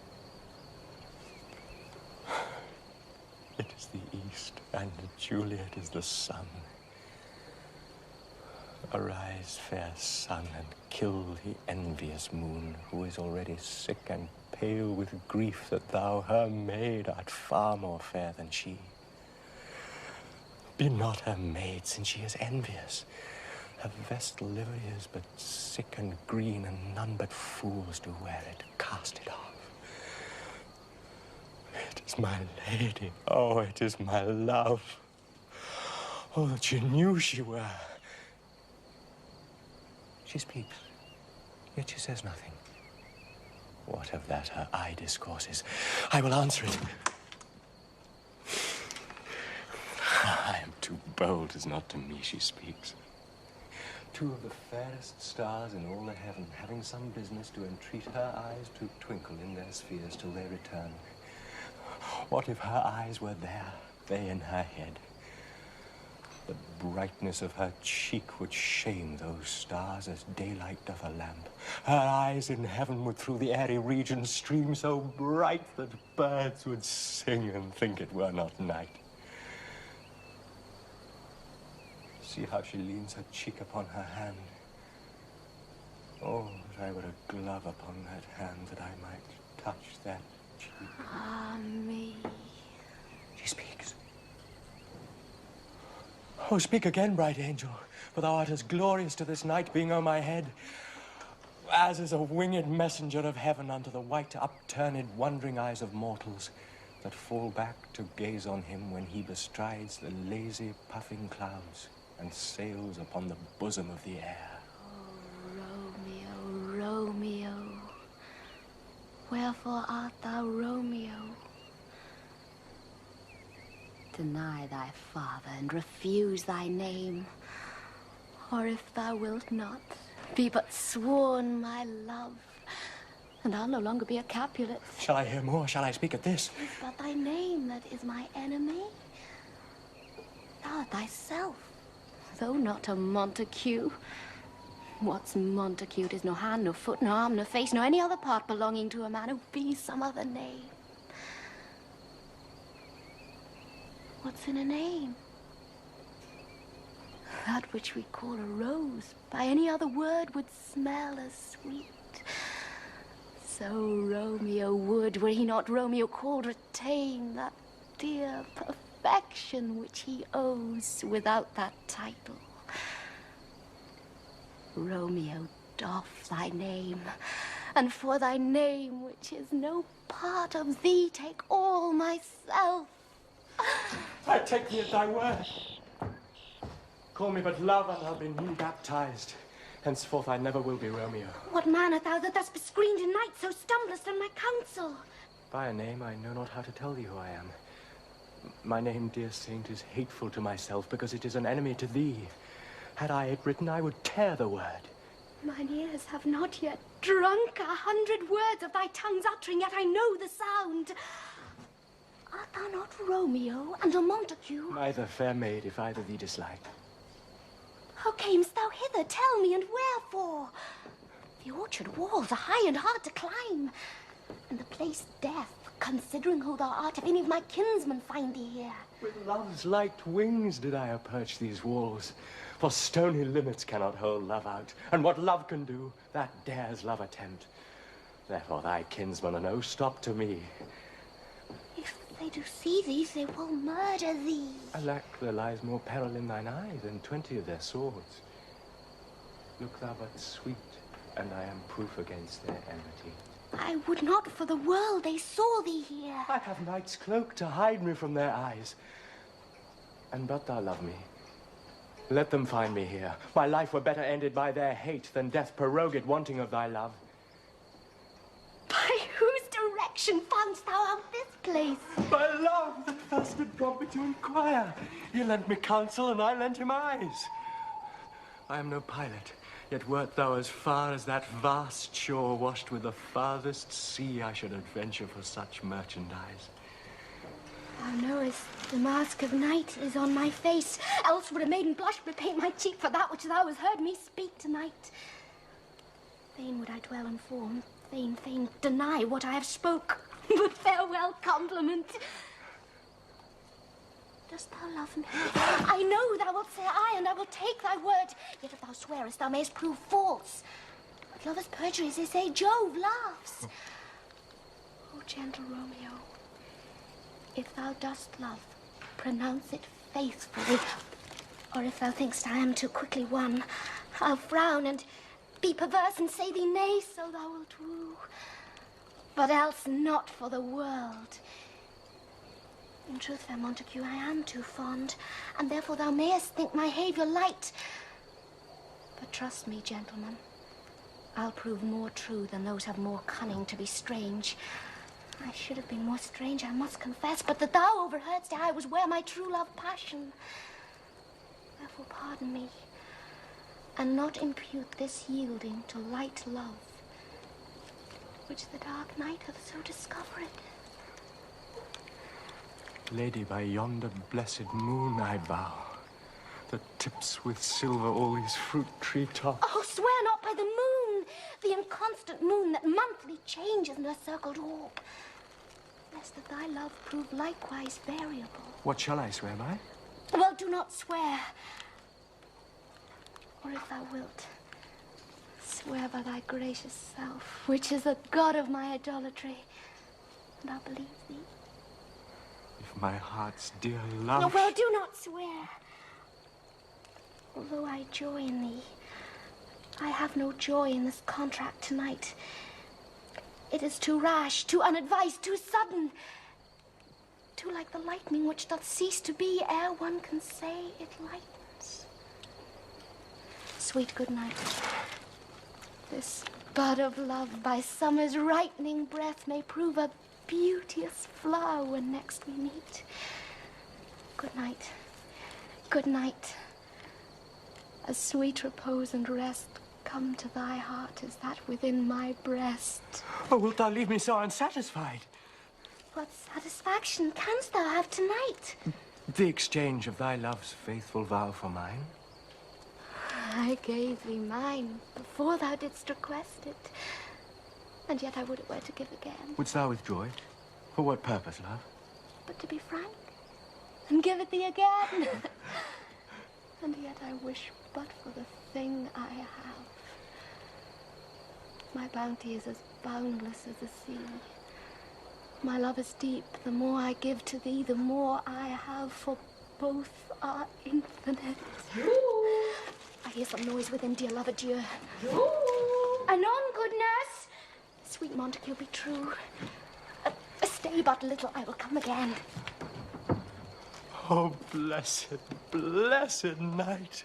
It is the east, and Juliet is the sun. Arise, fair sun, and kill the envious moon, who is already sick and pale with grief that thou, her maid, art far more fair than she. Be not her maid, since she is envious. Her vestal livery is but sick and green, and none but fools do wear it. Cast it off. It is my lady. Oh, it is my love. Oh, that you knew she were. She speaks, yet she says nothing. What of that? Her eye discourses. I will answer it. I am too bold, 'tis not to me she speaks. Two of the fairest stars in all the heaven, having some business, to entreat her eyes to twinkle in their spheres till they return. What if her eyes were there, they in her head? The brightness of her cheek would shame those stars as daylight doth a lamp. Her eyes in heaven would through the airy region stream so bright that birds would sing and think it were not night. See how she leans her cheek upon her hand. Oh, that I were a glove upon that hand, that I might touch that cheek. Ah, me. She speaks. Oh, speak again, bright angel, for thou art as glorious to this night being o' my head, as is a winged messenger of heaven unto the white, upturned, wondering eyes of mortals that fall back to gaze on him when he bestrides the lazy, puffing clouds and sails upon the bosom of the air. Oh, Romeo, Romeo, wherefore art thou Romeo? Deny thy father and refuse thy name, or if thou wilt not, be but sworn my love, and I'll no longer be a Capulet. Shall I hear more? Shall I speak at this? Is but thy name that is my enemy? Thou art thyself, though not a Montague. What's Montacute is no hand, no foot, no arm, no face, no any other part belonging to a man who be some other name. What's in a name? That which we call a rose, by any other word would smell as sweet. So Romeo would, were he not Romeo called, retain that dear perfection which he owes without that title. Romeo, doff thy name, and for thy name, which is no part of thee, take all myself. I take thee at thy word. Call me but love, and I'll be new baptized. Henceforth I never will be Romeo. What man art thou that thus bescreened in night so stumblest on my counsel? By a name I know not how to tell thee who I am. My name, dear saint, is hateful to myself, because it is an enemy to thee. Had I it written, I would tear the word. Mine ears have not yet drunk 100 words of thy tongue's uttering, yet I know the sound. Art thou not Romeo and a Montague? Neither, fair maid, if either thee dislike. How camest thou hither? Tell me, and wherefore? The orchard walls are high and hard to climb, and the place death, considering who thou art, if any of my kinsmen find thee here. With love's light wings did I approach these walls, for stony limits cannot hold love out, and what love can do, that dares love attempt. Therefore thy kinsmen are no stop to me. If they do see thee, they will murder thee. Alack, there lies more peril in thine eye than 20 of their swords. Look thou but sweet, and I am proof against their enmity. I would not for the world they saw thee here. I have night's cloak to hide me from their eyes. And but thou love me, let them find me here. My life were better ended by their hate than death prorogued wanting of thy love. By whose direction foundst thou out this place? By love that first did prompt me to inquire. He lent me counsel, and I lent him eyes. I am no pilot, yet wert thou as far as that vast shore washed with the farthest sea, I should adventure for such merchandise. Thou knowest the mask of night is on my face, else would a maiden blush repaint my cheek for that which thou hast heard me speak tonight. Fain would I dwell in form, fain deny what I have spoke, but farewell compliment. Dost thou love me? I know thou wilt say aye, and I will take thy word. Yet if thou swearest, thou mayst prove false. But lovers' perjuries, they say, Jove laughs. O gentle Romeo, if thou dost love, pronounce it faithfully. Or if thou thinkst I am too quickly won, I'll frown and be perverse and say thee nay, so thou wilt woo. But else not for the world. In truth, fair Montague, I am too fond, and therefore thou mayest think my behaviour light. But trust me, gentlemen, I'll prove more true than those have more cunning to be strange. I should have been more strange, I must confess, but that thou overheardst I was where my true love passion. Therefore pardon me, and not impute this yielding to light love, which the dark night hath so discovered. Lady, by yonder blessed moon I bow, that tips with silver all these fruit tree tops. Oh, swear not by the moon, the inconstant moon that monthly changes in her circled orb, lest that thy love prove likewise variable. What shall I swear by? Well, do not swear. Or if thou wilt, swear by thy gracious self, which is the god of my idolatry, and I'll believe thee. If my heart's dear love... No, well, do not swear. Although I joy in thee, I have no joy in this contract tonight. It is too rash, too unadvised, too sudden. Too like the lightning which doth cease to be ere one can say it lightens. Sweet good night. This bud of love by summer's ripening breath may prove a beauteous flower when next we meet. Good night. Good night. A sweet repose and rest come to thy heart as that within my breast. Oh, wilt thou leave me so unsatisfied? What satisfaction canst thou have tonight? The exchange of thy love's faithful vow for mine. I gave thee mine before thou didst request it, and yet I would it were to give again. Wouldst thou withdraw it? For what purpose, love? But to be frank, and give it thee again. And yet I wish but for the thing I have. My bounty is as boundless as the sea. My love is deep. The more I give to thee, the more I have, for both are infinite. I hear some noise within, dear love, adieu. Anon, good nurse. Sweet Montague, be true. Stay but a little, I will come again. Oh, blessed, blessed night.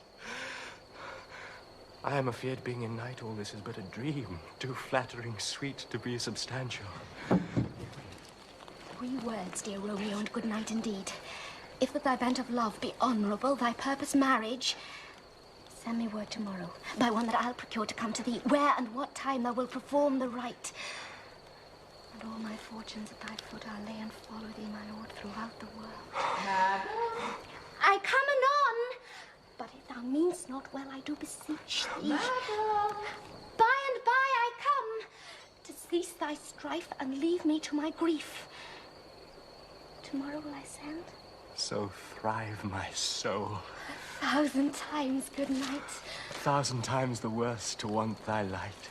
I am afeard being in night all this is but a dream, too flattering sweet to be substantial. 3 words, dear Romeo, and good night indeed. If that thy bent of love be honourable, thy purpose marriage, send me word tomorrow, by one that I'll procure to come to thee, where and what time thou wilt perform the rite. And all my fortunes at thy foot I'll lay and follow thee, my lord, throughout the world. Madam? I come anon, but if thou mean'st not well, I do beseech thee. Madam? By and by I come, to cease thy strife and leave me to my grief. Tomorrow will I send? So thrive my soul. 1,000 times good night. 1,000 times the worse to want thy light.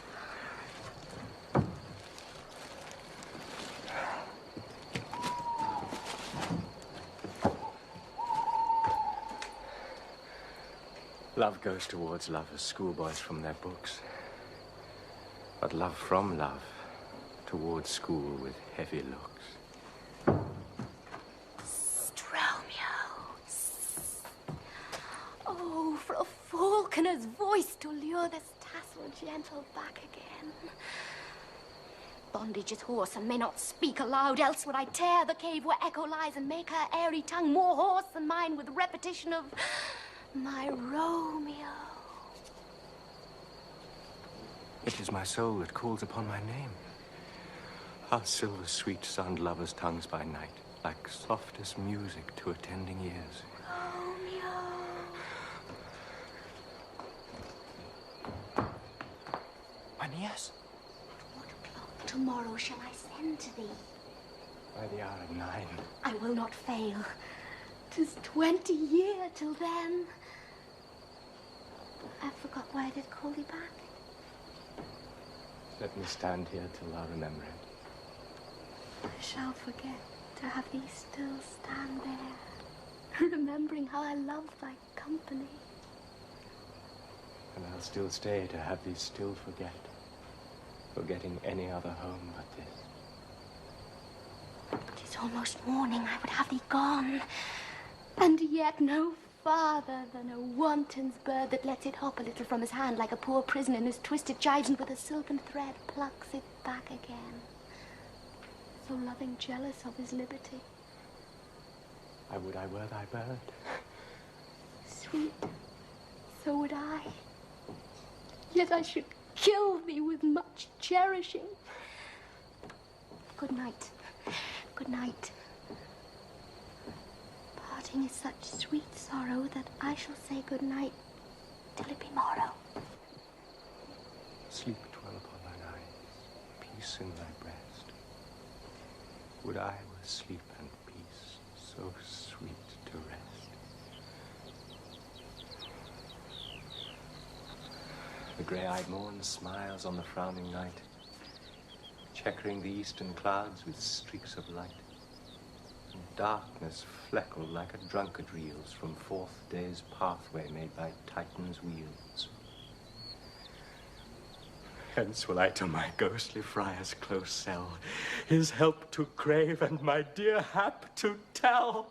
Love goes towards love as schoolboys from their books. But love from love towards school with heavy looks. Romeo. Oh, for a falconer's voice to lure this tassel gentle back again. Bondage is hoarse and may not speak aloud, else would I tear the cave where echo lies and make her airy tongue more hoarse than mine with repetition of my Romeo. It is my soul that calls upon my name. How silver sweet sound lovers' tongues by night, like softest music to attending ears. Romeo. Aeneas? What o'clock tomorrow shall I send to thee? By the hour of 9. I will not fail. 'Tis 20 years till then. I forgot why I did call thee back. Let me stand here till I remember it. I shall forget to have thee still stand there, remembering how I love thy company. And I'll still stay to have thee still forget, forgetting any other home but this. 'Tis almost morning, I would have thee gone, and yet no farther than a wanton's bird that lets it hop a little from his hand like a poor prisoner in his twisted gyves, and with a silken thread plucks it back again, so loving jealous of his liberty. I would I were thy bird. Sweet, so would I. Yet I should kill thee with much cherishing. Good night. Good night. Parting is such sweet sorrow that I shall say good night till it be morrow. Sleep dwell upon thine eyes, peace in thy breast. Would I were sleep and peace, so sweet to rest. The grey-eyed morn smiles on the frowning night, checkering the eastern clouds with streaks of light. And darkness fleckled like a drunkard reels from forth day's pathway made by Titan's wheels. Hence will I to my ghostly friar's close cell his help to crave and my dear hap to tell.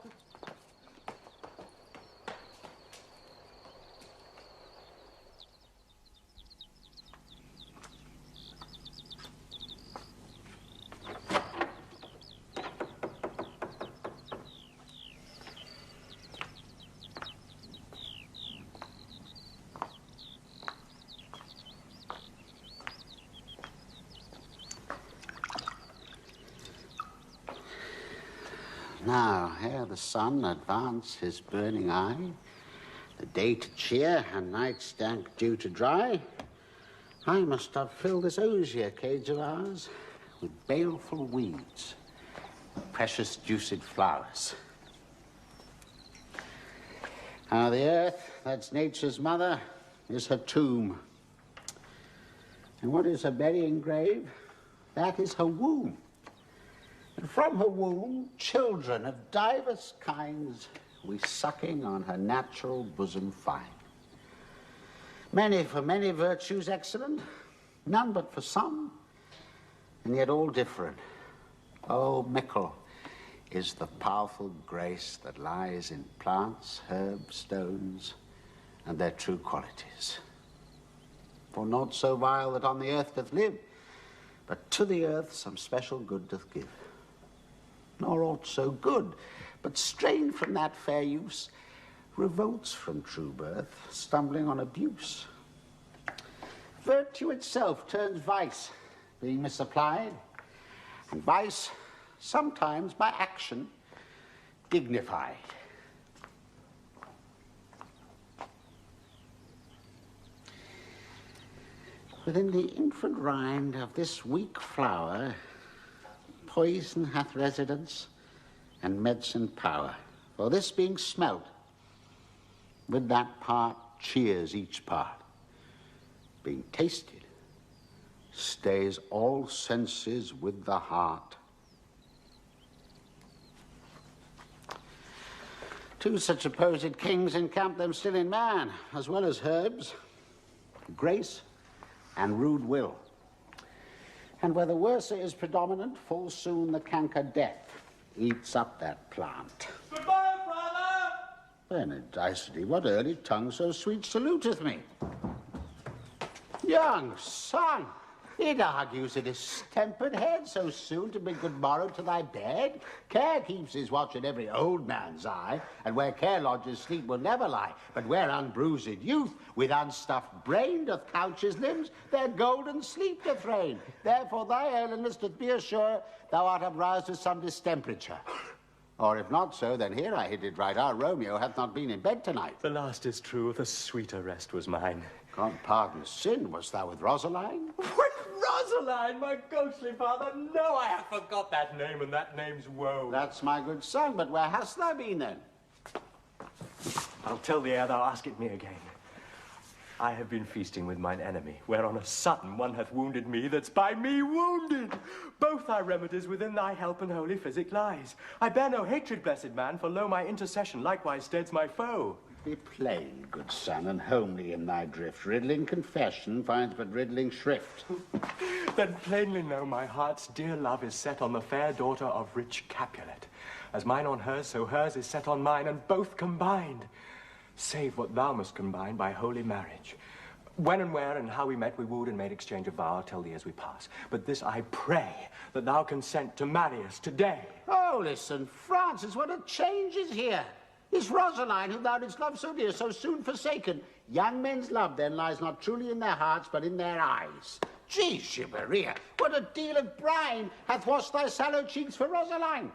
Now, ere the sun advance his burning eye, the day to cheer and night's dank dew to dry, I must upfill this osier cage of ours with baleful weeds, precious juiced flowers. Now, the earth, that's nature's mother, is her tomb. And what is her burying grave? That is her womb. And from her womb, children of divers kinds we sucking on her natural bosom find. Many for many virtues excellent, none but for some, and yet all different. Oh, mickle is the powerful grace that lies in plants, herbs, stones, and their true qualities. For naught so vile that on the earth doth live, but to the earth some special good doth give. Nor aught so good, but strained from that fair use, revolts from true birth, stumbling on abuse. Virtue itself turns vice, being misapplied, and vice, sometimes by action, dignified. Within the infant rind of this weak flower, poison hath residence and medicine power. For this being smelt, with that part cheers each part. Being tasted, stays all senses with the heart. Two such opposed kings encamp them still in man, as well as herbs, grace and rude will. And where the worser is predominant, full soon the canker death eats up that plant. Goodbye, brother! Benedicity, what early tongue so sweet saluteth me? Young son, it argues a distempered head so soon to bid good morrow to thy bed. Care keeps his watch at every old man's eye, and where care lodges sleep will never lie. But where unbruised youth with unstuffed brain doth couch his limbs, their golden sleep doth reign. Therefore thy ailiness doth be assured thou art uproused with some distemperature. Or if not so, then here I hit it right. Our Romeo hath not been in bed tonight. The last is true, the sweeter rest was mine. God pardon sin, wast thou with Rosaline? With Rosaline, my ghostly father? No, I have forgot that name and that name's woe. That's my good son, but where hast thou been then? I'll tell thee ere thou ask it me again. I have been feasting with mine enemy, where on a sudden one hath wounded me that's by me wounded. Both thy remedies within thy help and holy physic lies. I bear no hatred, blessed man, for lo, my intercession likewise steads my foe. Be plain, good son, and homely in thy drift. Riddling confession finds but riddling shrift. Then plainly know my heart's dear love is set on the fair daughter of rich Capulet. As mine on hers, so hers is set on mine, and both combined. Save what thou must combine by holy marriage. When and where and how we met, we wooed and made exchange of vow. I'll tell thee as we pass. But this I pray, that thou consent to marry us today. Oh, listen, Francis, what a change is here. Is Rosaline, whom thou didst love so dear, so soon forsaken? Young men's love, then, lies not truly in their hearts, but in their eyes. Gee, Shiberia, what a deal of brine hath washed thy sallow cheeks for Rosaline.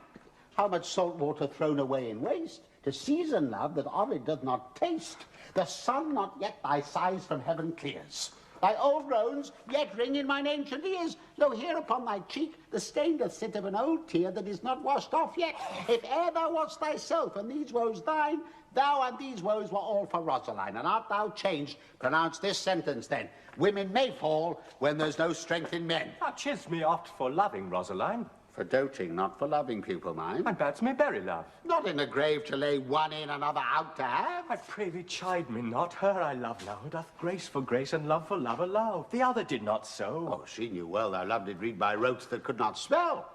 How much salt water thrown away in waste, to season love that Ovid doth not taste. The sun not yet thy sighs from heaven clears. Thy old groans yet ring in mine ancient ears. Lo, here upon thy cheek the stain doth sit of an old tear that is not washed off yet. If e'er thou wast thyself, and these woes thine, thou and these woes were all for Rosaline. And art thou changed, pronounce this sentence then. Women may fall when there's no strength in men. Thou chidst me oft for loving Rosaline. For doting, not for loving, pupil mine. And badst me bury love. Not in a grave to lay one in, another out to have. I pray thee chide me not. Her I love now, who doth grace for grace and love for love allow. The other did not so. Oh, she knew well thou loved it read by rotes that could not spell.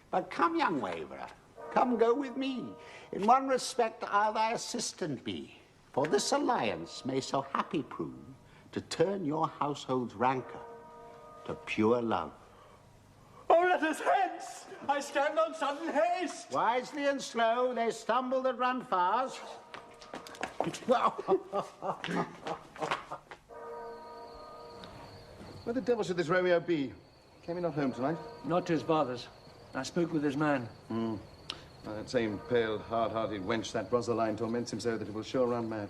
But come, young waverer, come go with me. In one respect I'll thy assistant be. For this alliance may so happy prove to turn your household's rancor to pure love. Oh, let us hence! I stand on sudden haste! Wisely and slow, they stumble that run fast. Where the devil should this Romeo be? Came he not home tonight? Not to his father's. I spoke with his man. That same pale, hard-hearted wench, that Rosaline, torments him so that he will sure run mad.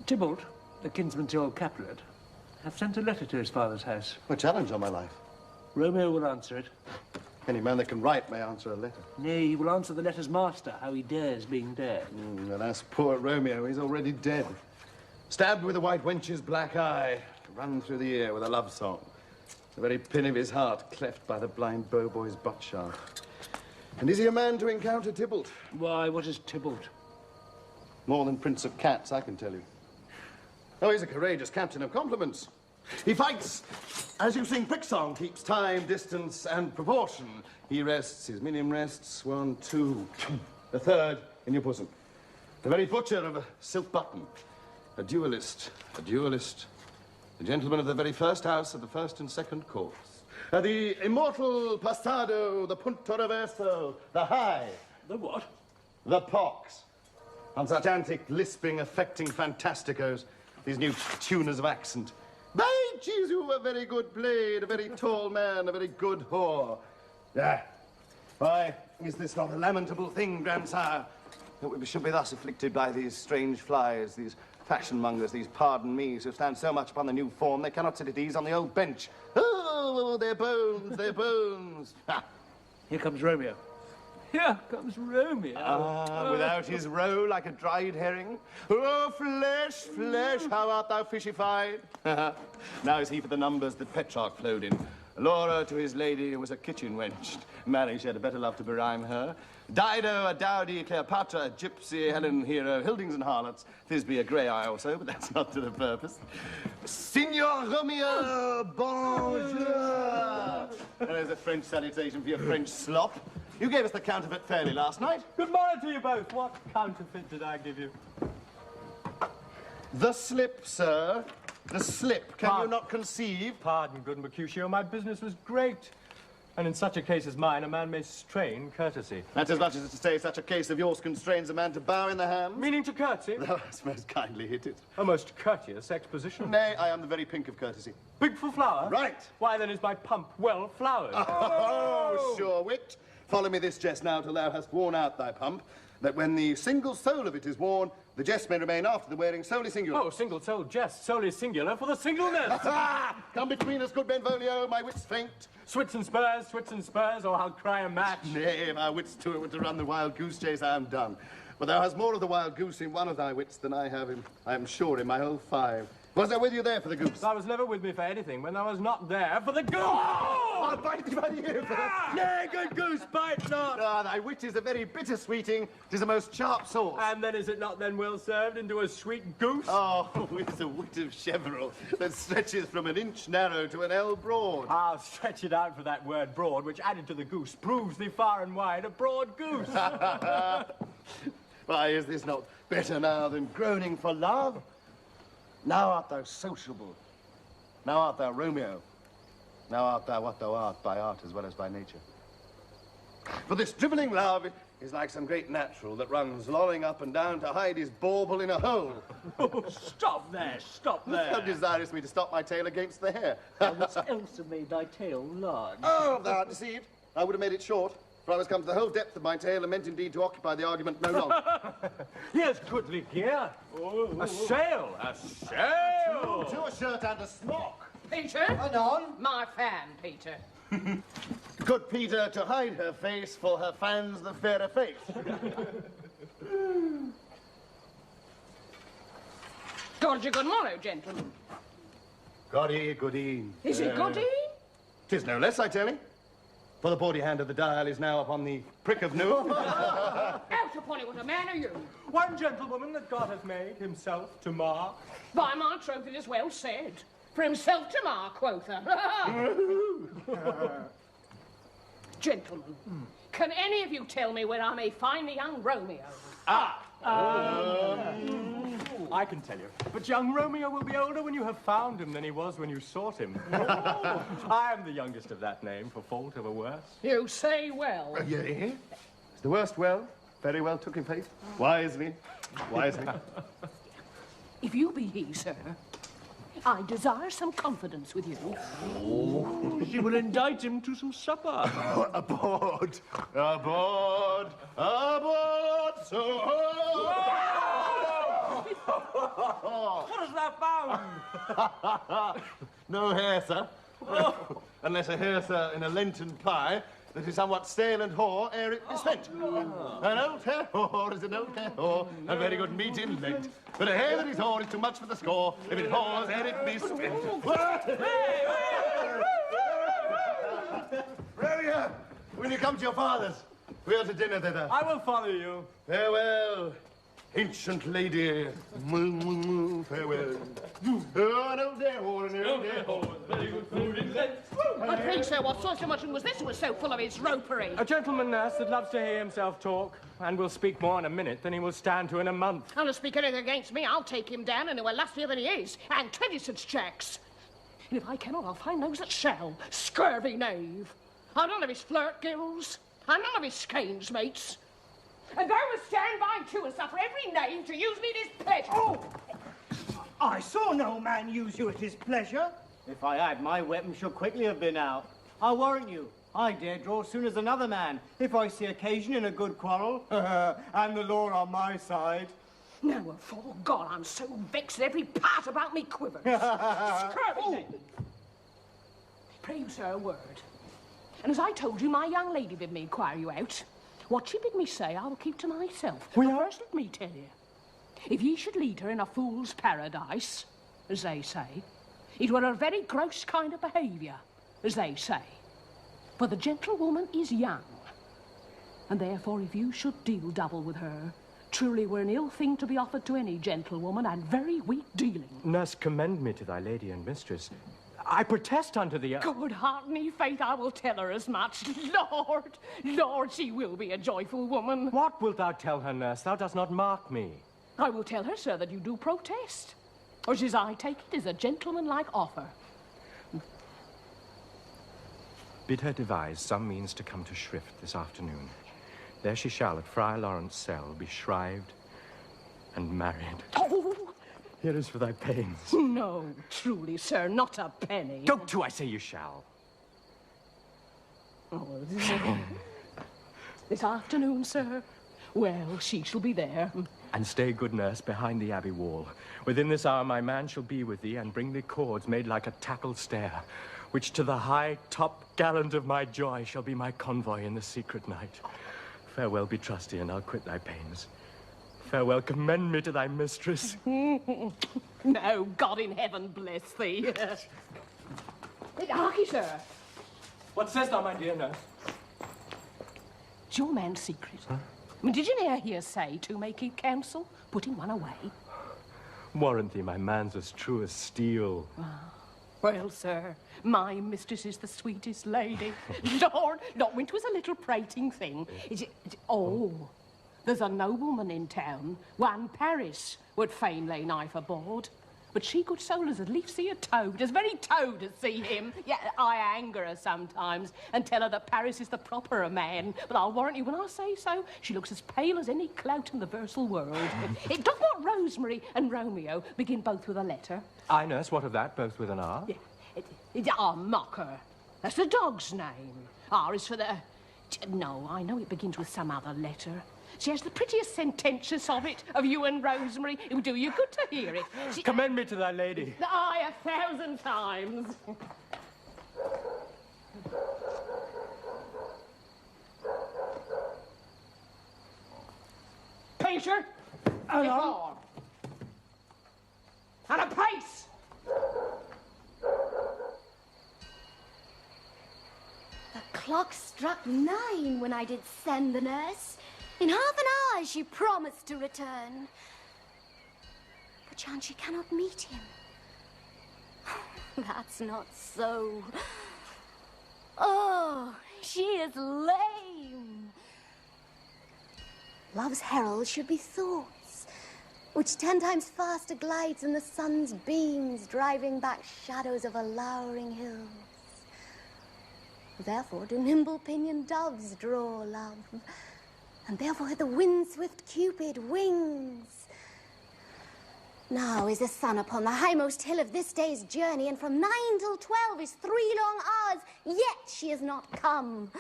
Tybalt, the kinsman to old Capulet, hath sent a letter to his father's house. A challenge on my life. Romeo will answer it. Any man that can write may answer a letter. Nay, he will answer the letter's master, how he dares being dared. Alas, poor Romeo, he's already dead. Stabbed with a white wench's black eye, run through the ear with a love song. The very pin of his heart cleft by the blind bow boy's butt shaft. And is he a man to encounter Tybalt? Why, what is Tybalt? More than Prince of Cats, I can tell you. Oh, he's a courageous captain of compliments. He fights as you sing prick song, keeps time, distance, and proportion. He rests, his minion rests, 1, 2, the third in your bosom. The very butcher of a silk button. A duelist, the gentleman of the very first house of the first and second course. The immortal passado, the punto reverso, the high. The what? The pox. On such antic, lisping, affecting fantasticos, these new tuners of accent. By Jesu, a very good blade, a very tall man, a very good whore. Yeah. Why, is this not a lamentable thing, grandsire, that we should be thus afflicted by these strange flies, these fashion-mongers, these pardon-me's who stand so much upon the new form they cannot sit at ease on the old bench. Oh, their bones, their bones. Ha. Here comes Romeo. Here comes Romeo. Ah, without his roe like a dried herring. Oh, flesh, flesh, how art thou fishified? Now is he for the numbers that Petrarch flowed in. Laura to his lady was a kitchen wench. Marry, she had a better love to berhyme her. Dido, a dowdy, Cleopatra, a gypsy, Helen, hero, Hildings and harlots, Thisbe, a grey eye also, but that's not to the purpose. Signor Romeo, bonjour! There's a French salutation for your French slop. You gave us the counterfeit fairly last night. Good morning to you both. What counterfeit did I give you? The slip, sir. The slip. Can you not conceive? Pardon, good Mercutio, my business was great. And in such a case as mine, a man may strain courtesy. That's as much as to say such a case of yours constrains a man to bow in the hand. Meaning to curtsy? Thou hast most kindly hit it. A most courteous exposition. Nay, I am the very pink of courtesy. Big for flower? Right. Why, then is my pump well flowered? Oh, sure wit. Follow me this jest now till thou hast worn out thy pump, that when the single soul of it is worn, the jest may remain after the wearing solely singular. Oh, single-souled jest, solely singular for the singleness. Come between us, good Benvolio, my wits faint. Swits and spurs, or I'll cry a match. Nay, if our wits two were to run the wild goose chase, I am done. But thou hast more of the wild goose in one of thy wits than I have, I am sure, in my whole 5. Was I with you there for the goose? Thou was never with me for anything when thou was not there for the goose! Oh, I'll bite thee by the ear for that. Nay, good goose, bite not! Ah, thy wit is a very bitter sweeting. 'Tis a most sharp sauce. And then is it not then well served into a sweet goose? Oh, it's a wit of Cheverel that stretches from an inch narrow to an ell broad. I'll stretch it out for that word broad, which added to the goose proves thee far and wide a broad goose. Why, is this not better now than groaning for love? Now art thou sociable. Now art thou Romeo. Now art thou what thou art, by art as well as by nature. For this drivelling love is like some great natural that runs lolling up and down to hide his bauble in a hole. Oh, stop there, stop there. Thou desirest me to stop my tail against the hair. What else have made thy tail large? Oh, thou art deceived. I would have made it short, for I was come to the whole depth of my tail and meant indeed to occupy the argument no longer. Here's goodly gear. A sail, a sail. To a shirt and a smock. Peter? Anon? My fan, Peter. Good Peter, to hide her face, for her fans the fairer face. God you good morrow, gentlemen. Goody, goody. Is it goody? 'Tis no less, I tell ye. For the bawdy hand of the dial is now upon the prick of noon. Out upon it, what a man are you? One gentlewoman that God hath made himself to mark. By my troth, it is well said. For himself to mark, quotha. Gentlemen, can any of you tell me where I may find the young Romeo? I can tell you. But young Romeo will be older when you have found him than he was when you sought him. I am the youngest of that name, for fault of a worse. You say well. Yea. Is the worst well? Very well took in faith. Wisely. Wisely. If you be he, sir, I desire some confidence with you. Oh, she will indict him to some supper. Aboard! Aboard! Aboard! So... What hast thou found? No hair, sir. Unless a hair, sir, in a Lenten pie that is somewhat stale and hoar ere it be spent. An old hair whore is an old hair whore, and very good meat in Lent. But a hair that is hoar is too much for the score if it whores ere it be spent. Romeo, will you come to your father's? We are to dinner thither. I will follow you. Farewell, ancient lady. Farewell. Oh, an old hair whore, an old hair whore. Very good food in Lent. I pray, sir, what sort of muttering was this who was so full of his ropery? A gentleman, nurse, that loves to hear himself talk, and will speak more in a minute than he will stand to in a month. And to speak anything against me, I'll take him down and he will lustier than he is, and 20 such checks. And if I cannot, I'll find those that shall. Scurvy knave. I'm none of his flirt gills. I'm none of his skeins, mates. And I will stand by too and suffer every knave to use me at his pleasure. Oh! I saw no man use you at his pleasure. If I had, my weapon should quickly have been out. I warrant you, I dare draw soon as another man, if I see occasion in a good quarrel, and the law on my side. Now, afore God, I'm so vexed that every part about me quivers. Scurvy knave. Pray you, sir, a word. And as I told you, my young lady bid me inquire you out. What she bid me say, I will keep to myself. But first, let me tell you. If ye should lead her in a fool's paradise, as they say, it were a very gross kind of behaviour, as they say. For the gentlewoman is young, and therefore if you should deal double with her, truly were an ill thing to be offered to any gentlewoman, and very weak dealing. Nurse, commend me to thy lady and mistress. I protest unto thee... Good heart and faith, I will tell her as much. Lord, Lord, she will be a joyful woman. What wilt thou tell her, nurse? Thou dost not mark me. I will tell her, sir, that you do protest. Or as I take it, is a gentlemanlike offer. Bid her devise some means to come to Shrift this afternoon. There she shall, at Friar Lawrence' cell, be shrived and married. Oh! Here is for thy pains. No, truly, sir, not a penny. Go to, I say you shall. Oh, this afternoon, sir? Well, she shall be there. And stay, good nurse, behind the abbey wall. Within this hour my man shall be with thee, and bring thee cords made like a tackled stair, which to the high top gallant of my joy shall be my convoy in the secret night. Farewell, be trusty, and I'll quit thy pains. Farewell, commend me to thy mistress. No, God in heaven bless thee. Harkye, sir. What says thou, my dear nurse? It's your man's secret. Huh? I mean, did you ne'er hear say two may keep counsel, putting one away? Warrant thee, my man's as true as steel. Well, sir, my mistress is the sweetest lady. Lord, not when 'twas a little prating thing. Oh, there's a nobleman in town, one Paris, would fain lay knife aboard. But she, good soul, as at least see a toad, as very toad as see him. Yeah, I anger her sometimes and tell her that Paris is the proper man. But I'll warrant you when I say so, she looks as pale as any clout in the versal world. It doth not Rosemary and Romeo begin both with a letter? Aye, nurse, what of that? Both with an R? Yeah, I'll mock her. That's the dog's name. R is for the... No, I know it begins with some other letter. She has the prettiest sententious of it, of you and Rosemary. It would do you good to hear it. Commend me to thy lady. Aye, 1,000 times. Peter! Hello? And a pace! The clock struck 9 when I did send the nurse. In half an hour she promised to return. Perchance she cannot meet him. That's not so. Oh, she is lame. Love's herald should be thoughts, which 10 times faster glides in the sun's beams, driving back shadows over lowering hills. Therefore do nimble-pinioned doves draw love, and therefore had the wind-swift Cupid wings. Now is the sun upon the highmost hill of this day's journey, and from 9 till 12 is 3 long hours, yet she is not come.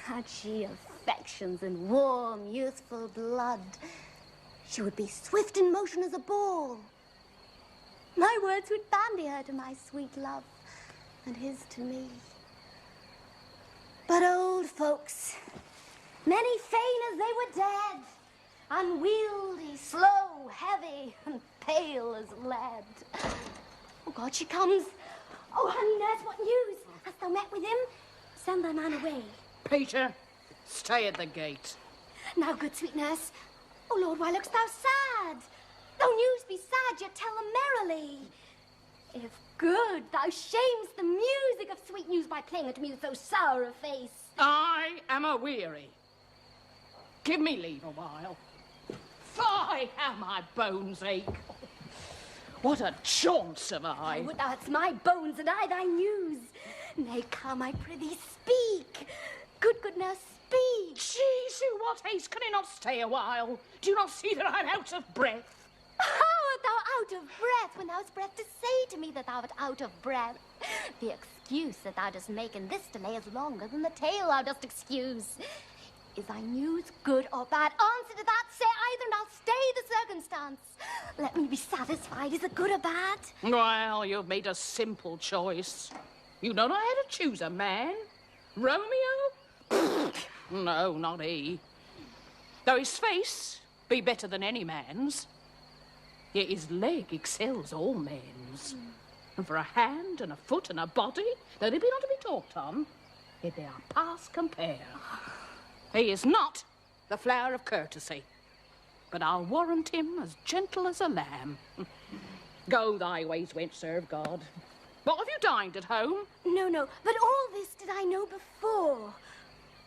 Had she affections and warm, youthful blood, she would be swift in motion as a ball. My words would bandy her to my sweet love, and his to me. But old folks, many fain as they were dead, unwieldy, slow, heavy, and pale as lead. Oh, God, she comes. Oh, honey nurse, what news? Hast thou met with him? Send thy man away. Peter, stay at the gate. Now, good sweet nurse. Oh, Lord, why look'st thou sad? Though news be sad, yet tell them merrily. If good, thou shamest the music of sweet news by playing it to me with so sour a face. I am a-weary. Give me leave a while. Fie, how my bones ache. What a chance have I. Would thou hadst my bones and I thy news. Nay, come, I prithee, speak. Good nurse, speak. Jesu, what haste, can I not stay a while? Do you not see that I'm out of breath? How art thou out of breath when thou hast breath to say to me that thou art out of breath? The excuse that thou dost make in this delay is longer than the tale thou dost excuse. Is thy news good or bad? Answer to that, say either, and I'll stay the circumstance. Let me be satisfied. Is it good or bad? Well, you've made a simple choice. You know not how to choose a man. Romeo? No, not he. Though his face be better than any man's, yet his leg excels all men's. And for a hand and a foot and a body, though they be not to be talked on, yet they are past compare. He is not the flower of courtesy, but I'll warrant him as gentle as a lamb. Go thy ways, wench, serve God. What, have you dined at home? No, but all this did I know before.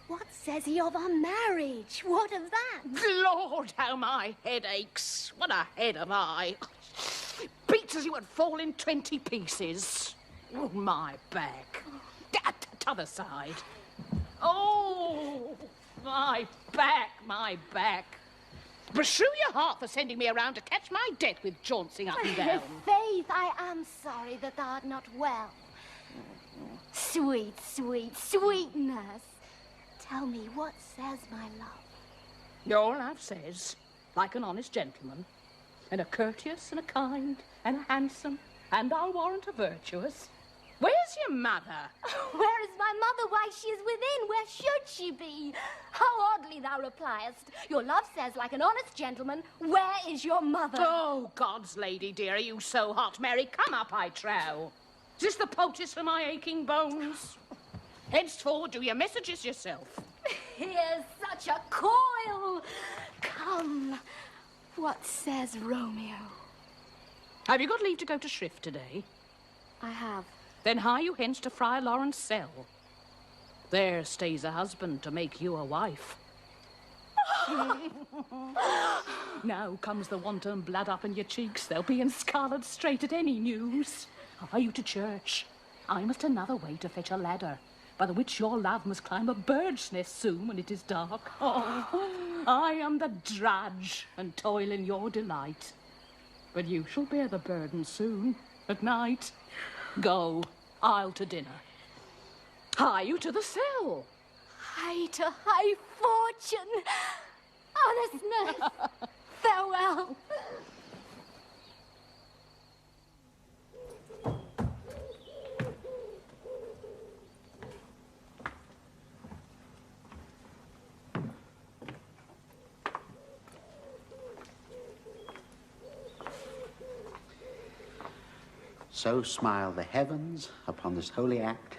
What says he of our marriage? What of that? Lord, how my head aches. What a head have I. Beats as you would fall in 20 pieces. Oh, my back. T'other side. Oh, my back. Beshrew your heart for sending me around to catch my death with jauncing up and down. Faith, I am sorry that thou art not well. Sweet nurse. Tell me, what says my love? Your love says, like an honest gentleman, and a courteous and a kind and a handsome, and I'll warrant a virtuous, Where's your mother? Where is my mother? Why, she is within. Where should she be? How oddly thou repliest. Your love says, like an honest gentleman, where is your mother? Oh, God's lady dear, are you so hot, Mary? Come up, I trow. Is this the poultice for my aching bones? Henceforward, do your messages yourself. Here's such a coil. Come, what says Romeo? Have you got leave to go to shrift today? I have. Then hie you hence to Friar Lawrence' cell. There stays a husband to make you a wife. Now comes the wanton blood up in your cheeks. They'll be in scarlet straight at any news. Are you to church? I must another way to fetch a ladder, by the which your love must climb a bird's nest soon when it is dark. Oh, I am the drudge and toil in your delight. But you shall bear the burden soon, at night. Go, I'll to dinner. Hie you to the cell. Hie to high fortune. Honestness. Farewell. So smile the heavens upon this holy act,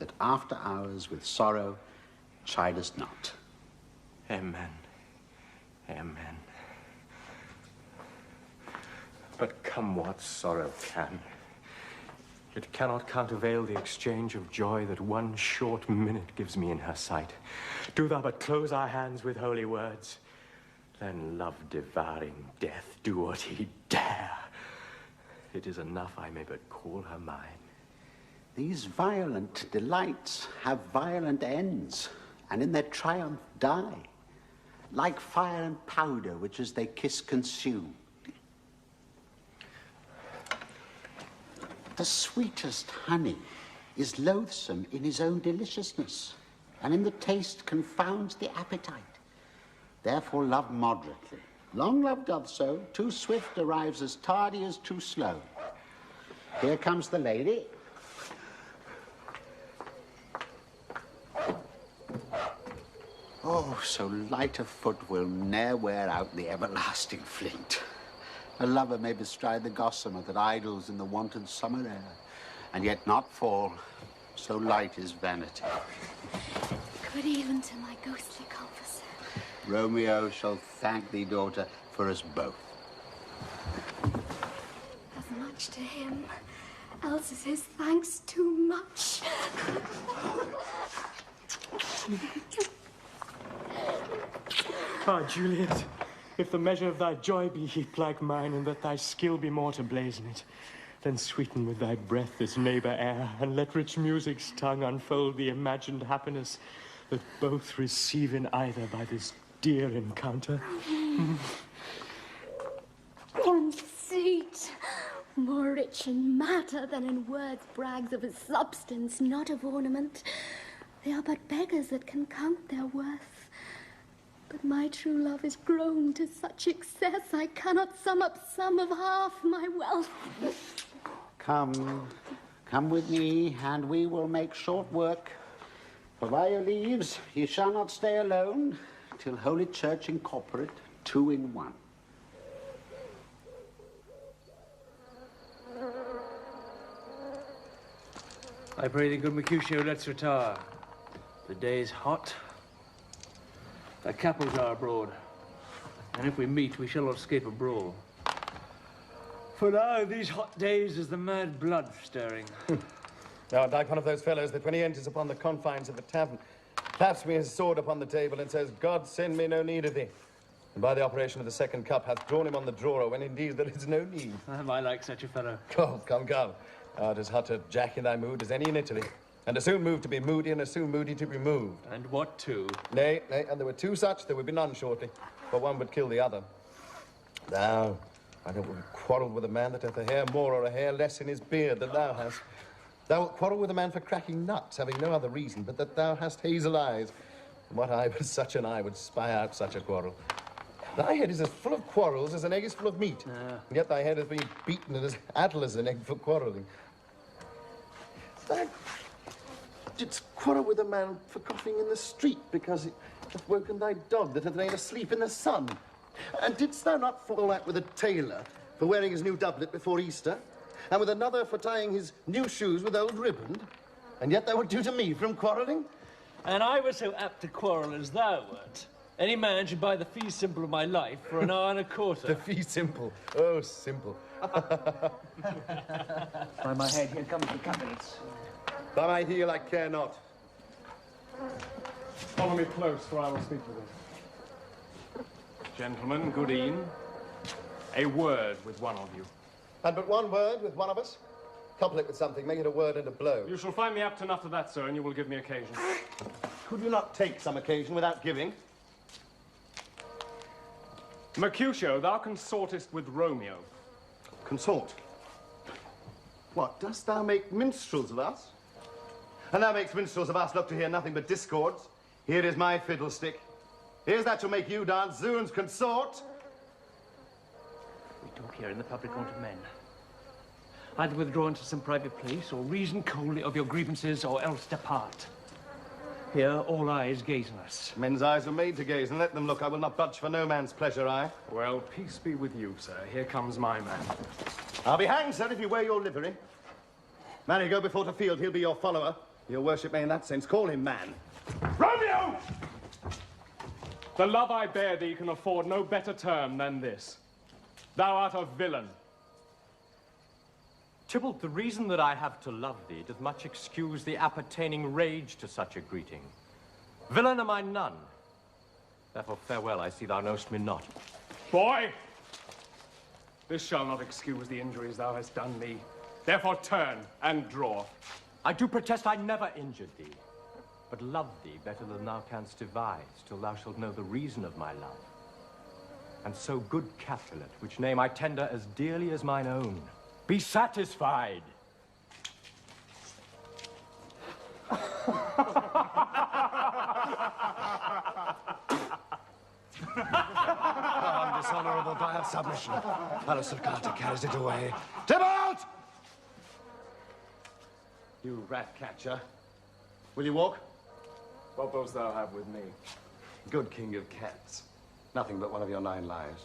that after hours with sorrow chidest not. Amen. Amen. But come what sorrow can, it cannot countervail the exchange of joy that one short minute gives me in her sight. Do thou but close our hands with holy words, then love-devouring death do what he dare. It is enough I may but call her mine. These violent delights have violent ends, and in their triumph die, like fire and powder, which as they kiss consume. The sweetest honey is loathsome in his own deliciousness, and in the taste confounds the appetite. Therefore love moderately. Long love doth so, too swift arrives as tardy as too slow. Here comes the lady. Oh, so light a foot will ne'er wear out the everlasting flint. A lover may bestride the gossamer that idles in the wanton summer air, and yet not fall, so light is vanity. Good even to my ghostly confessor. Romeo shall thank thee, daughter, for us both. As much to him, else is his thanks too much. Ah, Juliet, if the measure of thy joy be heaped like mine, and that thy skill be more to blazon it, then sweeten with thy breath this neighbour air, and let rich music's tongue unfold the imagined happiness that both receive in either by this dear encounter. Conceit, more rich in matter than in words, brags of his substance, not of ornament. They are but beggars that can count their worth. But my true love is grown to such excess, I cannot sum up sum of half my wealth. Come with me, and we will make short work. For by your leaves, ye shall not stay alone, till Holy Church incorporate 2 in 1. I pray thee, good Mercutio, let's retire. The day's hot. Thy capels are abroad, and if we meet, we shall not escape a brawl. For now, these hot days is the mad blood stirring. Now, I'm like one of those fellows that when he enters upon the confines of the tavern, claps me his sword upon the table and says, God send me no need of thee. And by the operation of the second cup hath drawn him on the drawer, when indeed there is no need. Am I like such a fellow? Oh, come. Thou art as hot a jack in thy mood as any in Italy. And as soon moved to be moody, and as soon moody to be moved. And what two? Nay, and there were 2 such, there would be none shortly, for one would kill the other. Thou, I don't quarrel with a man that hath a hair more or a hair less in his beard than thou hast. Thou wilt quarrel with a man for cracking nuts, having no other reason but that thou hast hazel eyes. And what eye but such an eye would spy out such a quarrel? Thy head is as full of quarrels as an egg is full of meat. And yet thy head has been beaten and as addle as an egg for quarrelling. Thou didst quarrel with a man for coughing in the street because it hath woken thy dog that hath lain asleep in the sun. And didst thou not fall out with a tailor for wearing his new doublet before Easter, and with another for tying his new shoes with old riband? And yet thou wert due to me from quarrelling? And I was so apt to quarrel as thou wert. Any man should buy the fee simple of my life for an hour and a quarter. The fee simple? Oh, simple. By my head, here comes the companies. By my heel, I care not. Follow me close, for I will speak with him. Gentlemen, good e'en. A word with one of you. And but one word with one of us? Couple it with something, make it a word and a blow. You shall find me apt enough to that, sir, and you will give me occasion. Could you not take some occasion without giving? Mercutio, thou consortest with Romeo. Consort? What, dost thou make minstrels of us? And thou makest minstrels of us look to hear nothing but discords. Here is my fiddlestick. Here's that shall make you dance, Zoun's consort. We talk here in the public haunt of men. Either withdraw into some private place, or reason coldly of your grievances, or else depart. Here, all eyes gaze on us. Men's eyes were made to gaze, and let them look. I will not budge for no man's pleasure, I. Well, peace be with you, sir. Here comes my man. I'll be hanged, sir, if you wear your livery. Marry, go before the field. He'll be your follower. Your worship may in that sense call him man. Romeo! The love I bear thee can afford no better term than this. Thou art a villain. Tybalt, the reason that I have to love thee doth much excuse the appertaining rage to such a greeting. Villain am I none. Therefore farewell, I see thou knowest me not. Boy! This shall not excuse the injuries thou hast done me. Therefore turn and draw. I do protest I never injured thee, but love thee better than thou canst devise, till thou shalt know the reason of my love. And so, good Capulet, which name I tender as dearly as mine own, be satisfied. Dishonorable by of submission. Alosarkata carries it away. Tybalt! You rat catcher. Will you walk? What dost thou have with me? Good king of cats. Nothing but one of your 9 lives.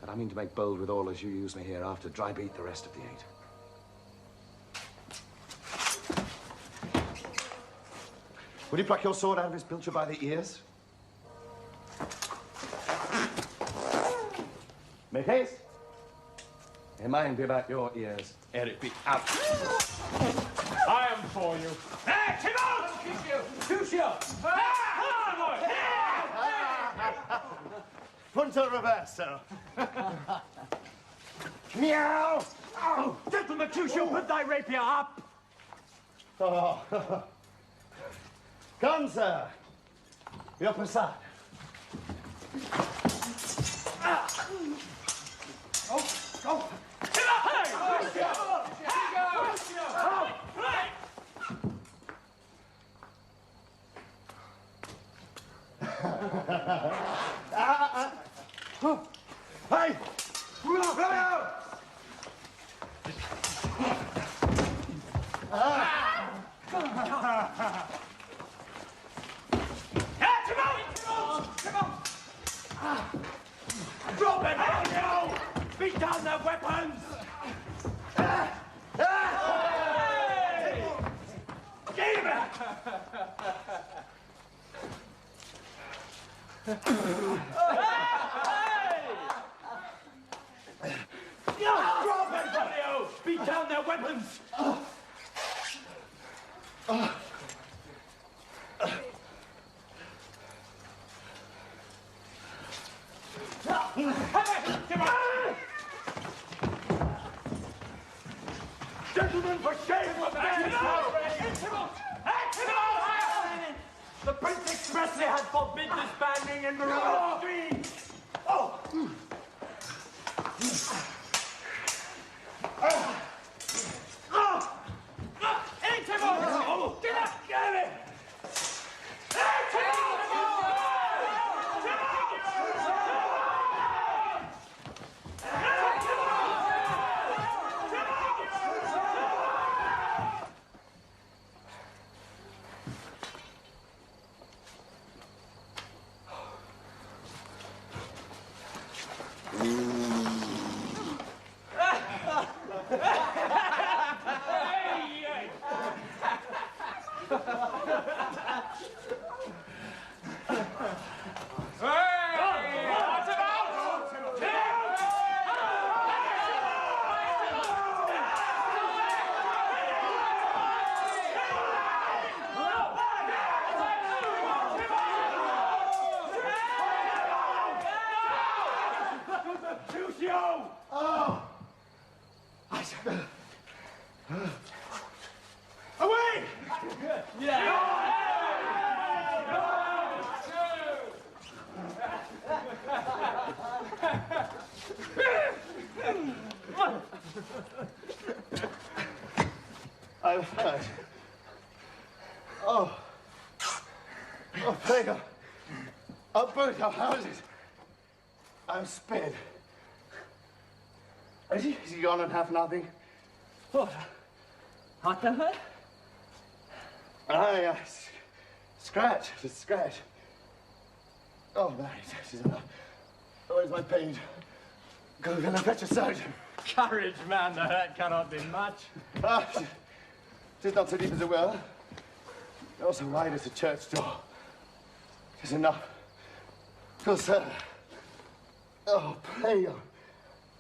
And I mean to make bold with all as you use me hereafter. Dry beat the rest of the 8. Will you pluck your sword out of his pilcher by the ears? Make haste. May mine be about your ears, ere it be out. I am for you. Hey, Tybalt! Mercutio! Punto reverso. Meow! Oh, gentle Mercutio, put thy rapier up! Oh. Come, sir. Your passade. Oh! Hey! Drop it! Romeo! Beat down their weapons! Give it! Drop it, Romeo! Beat down their weapons! Gentlemen, for shame! The prince expressly had forbid disbanding in Marine streets! Oh! Get up! Get it! Mercutio! Oh! Away! I've heard. Oh, plague of both our houses. I'm sped. Is he gone and have nothing? What? Art thou hurt? Aye, scratch. Oh, that is enough. Where's my page? Go and fetch a surgeon. Courage, man, the hurt cannot be much. Tis not so deep as a well, nor so wide as a church door. Tis enough. Good sir. Oh, plague on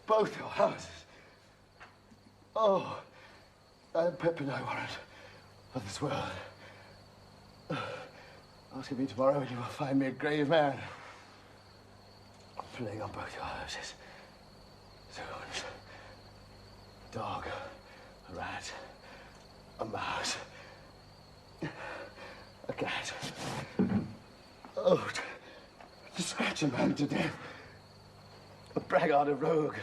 both your houses. Oh, I'm Pepin, I warrant, of this world. Ask me tomorrow and you will find me a grave man. Plague on both your houses. Zoons. A dog, a rat, a mouse, a cat. Oh, to scratch a man to death. A braggart, a rogue,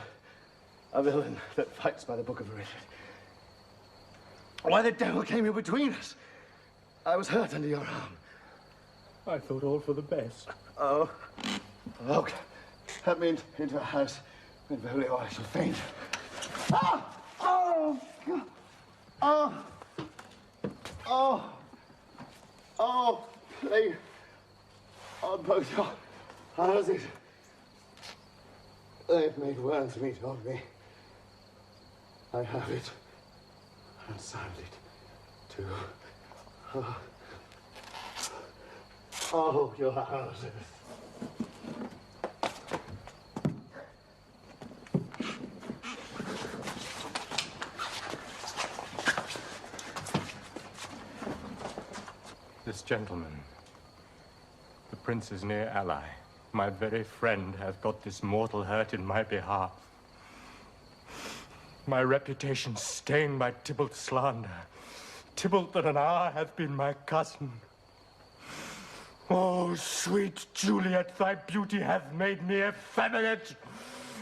a villain that fights by the book of Richard. Why the devil came you between us? I was hurt under your arm. I thought all for the best. Oh, look, help me into a house. In holy or I shall faint. Ah! Oh! Oh! Oh! Oh! Plague on both your houses. They've made worms meat of me. I have it, and sound it, too. Oh, your houses. This gentleman, the prince's near ally, my very friend, hath got this mortal hurt in my behalf. My reputation stained by Tybalt's slander. Tybalt that an hour hath been my cousin. Oh, sweet Juliet, thy beauty hath made me effeminate,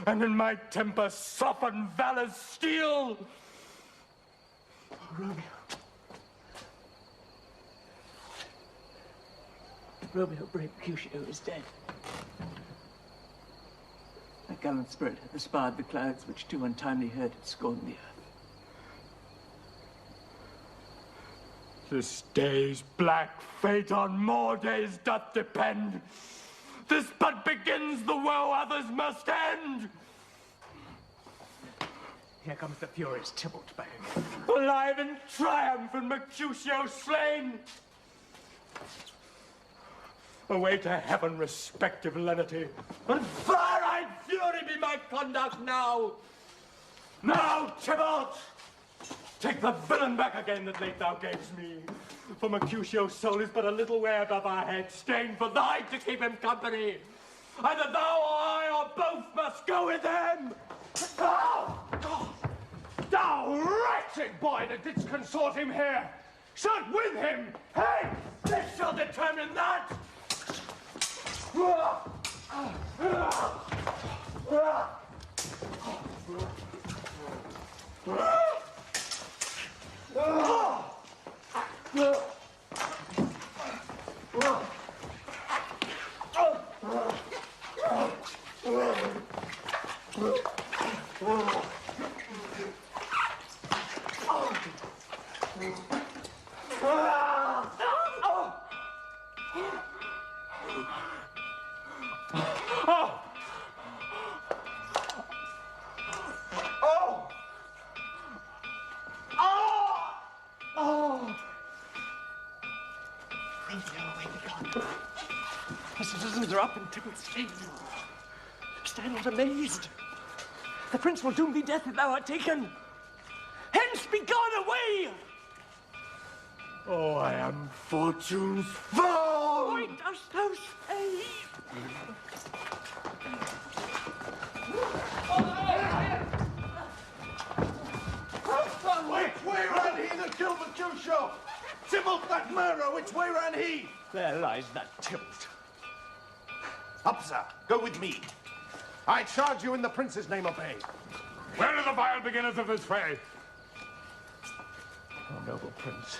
and in my temper softened valor's steel. Oh, Romeo. Romeo, brave Mercutio is dead. That gallant spirit hath espied the clouds which too untimely hurt had scorned the earth. This day's black fate on more days doth depend. This but begins the woe others must end. Here comes the furious Tybalt back again. Alive in triumph and Mercutio slain. Away to heaven, respective lenity, and far-eyed fury be my conduct now. Now, Tybalt, take the villain back again that late thou gavest me. For Mercutio's soul is but a little way above our heads, stained for thine to keep him company. Either thou or I or both must go with him. Oh! Thou wretched boy that didst consort him here, shalt with him. Hey, this shall determine that. The citizens are up in Tybalt's chamber. Stand not amazed. The prince will doom thee death if thou art taken. Hence, be gone away! Oh, I am fortune's foe! Why dost thou stay? Which way ran he? There lies that Tybalt. Up, sir. Go with me. I charge you in the prince's name, obey. Where are the vile beginners of this fray? Oh, noble prince.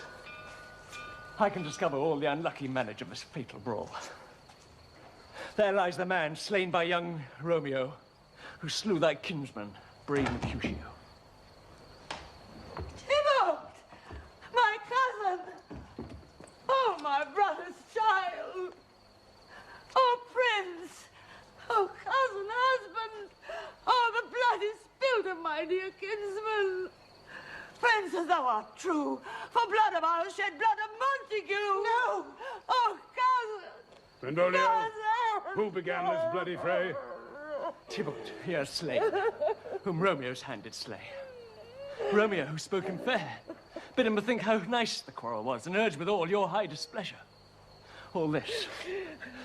I can discover all the unlucky manage of this fatal brawl. There lies the man slain by young Romeo, who slew thy kinsman, brave Mercutio. Tybalt! My cousin! Oh, my brother's child! Oh, prince! Oh, cousin, husband! Oh, the blood is spilled of my dear kinsman! Prince, as thou art true, for blood of ours shed blood of Montague! No! Oh, cousin! Benvolio, Cousin! who began this bloody fray? Tybalt, here slain, whom Romeo's hand did slay. Romeo, who spoke him fair, bid him bethink how nice the quarrel was, and urged with all your high displeasure. All this,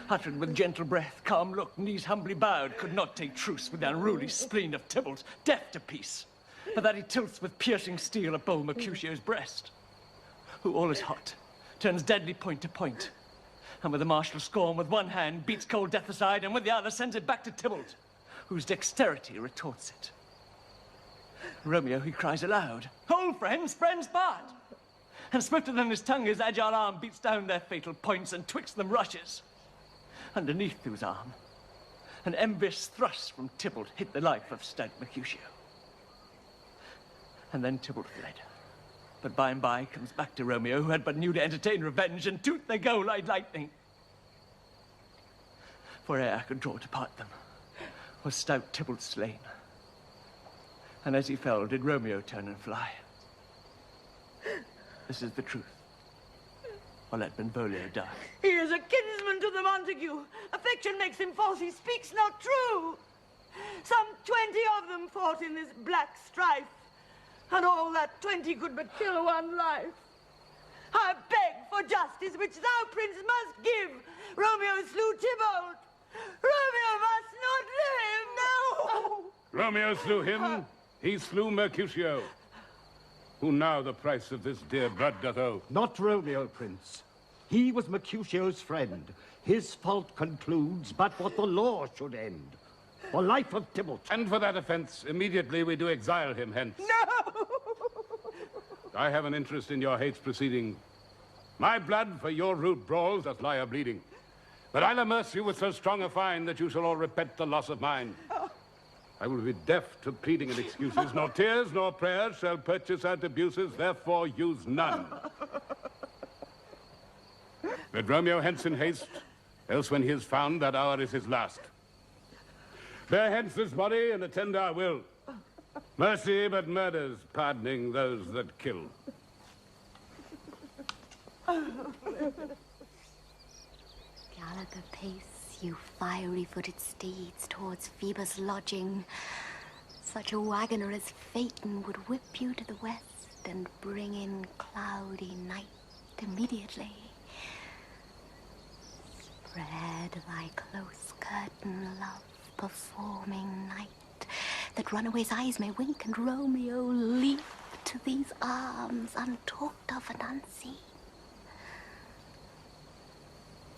uttered with gentle breath, calm look, knees humbly bowed, could not take truce with the unruly spleen of Tybalt, deaf to peace, but that he tilts with piercing steel at bold Mercutio's breast, who all is hot, turns deadly point to point, and with a martial scorn, with one hand beats cold death aside, and with the other sends it back to Tybalt, whose dexterity retorts it. Romeo, he cries aloud, "Hold, friends, friends part!" And swifter than his tongue, his agile arm beats down their fatal points, and twixt them rushes. Underneath whose arm, an envious thrust from Tybalt hit the life of stout Mercutio. And then Tybalt fled. But by and by comes back to Romeo, who had but newly entertained revenge, and toot they go like lightning. For ere I could draw to part them, was stout Tybalt slain. And as he fell, did Romeo turn and fly. This is the truth. Or let Benvolio die. He is a kinsman to the Montague. Affection makes him false, he speaks not true. Some 20 of them fought in this black strife, and all that 20 could but kill one life. I beg for justice, which thou, prince, must give. Romeo slew Tybalt. Romeo must not live. No! Romeo slew him, he slew Mercutio. Who now the price of this dear blood doth owe? Not Romeo, Prince. He was Mercutio's friend. His fault concludes but what the law should end. The life of Tybalt. And for that offense, immediately we do exile him hence. No! I have an interest in your hate's proceeding. My blood for your rude brawls doth lie a-bleeding. But I'll amerce you with so strong a fine that you shall all repent the loss of mine. I will be deaf to pleading and excuses. Nor tears nor prayers shall purchase out abuses, therefore use none. But Romeo hence in haste, else when he is found, that hour is his last. Bear hence this body and attend our will. Mercy but murders, pardoning those that kill. Gallop apace, you fiery-footed steeds, towards Phoebus' lodging. Such a wagoner as Phaeton would whip you to the west and bring in cloudy night immediately. Spread thy close curtain, love, performing night, that runaways' eyes may wink, and Romeo leap to these arms, untalked of and unseen.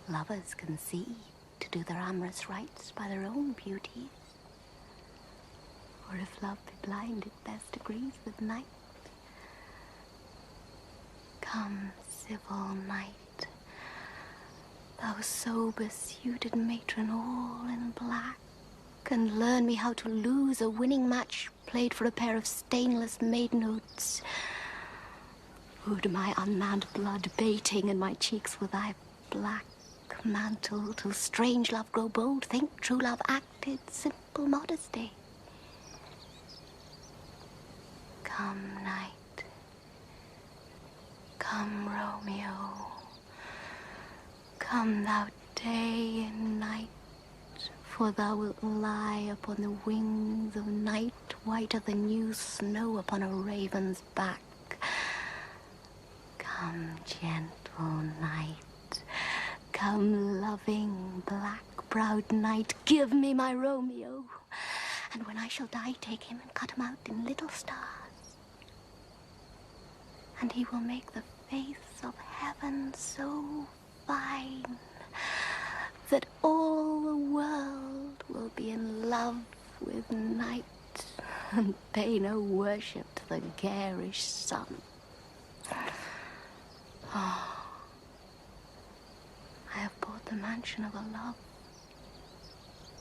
Lovers concede to do their amorous rites by their own beauties. Or if love be blind, it best agrees with night. Come, civil night, thou sober-suited matron all in black, and learn me how to lose a winning match played for a pair of stainless maidenhoods. Would my unmanned blood baiting in my cheeks with thy black mantle, till strange love grow bold, think true love acted simple modesty. Come, night. Come, Romeo. Come, thou day and night, for thou wilt lie upon the wings of night, whiter than new snow upon a raven's back. Come, gentle night. Come, loving, black-browed night, give me my Romeo. And when I shall die, take him and cut him out in little stars. And he will make the face of heaven so fine that all the world will be in love with night and pay no worship to the garish sun. Oh, I have bought the mansion of a love,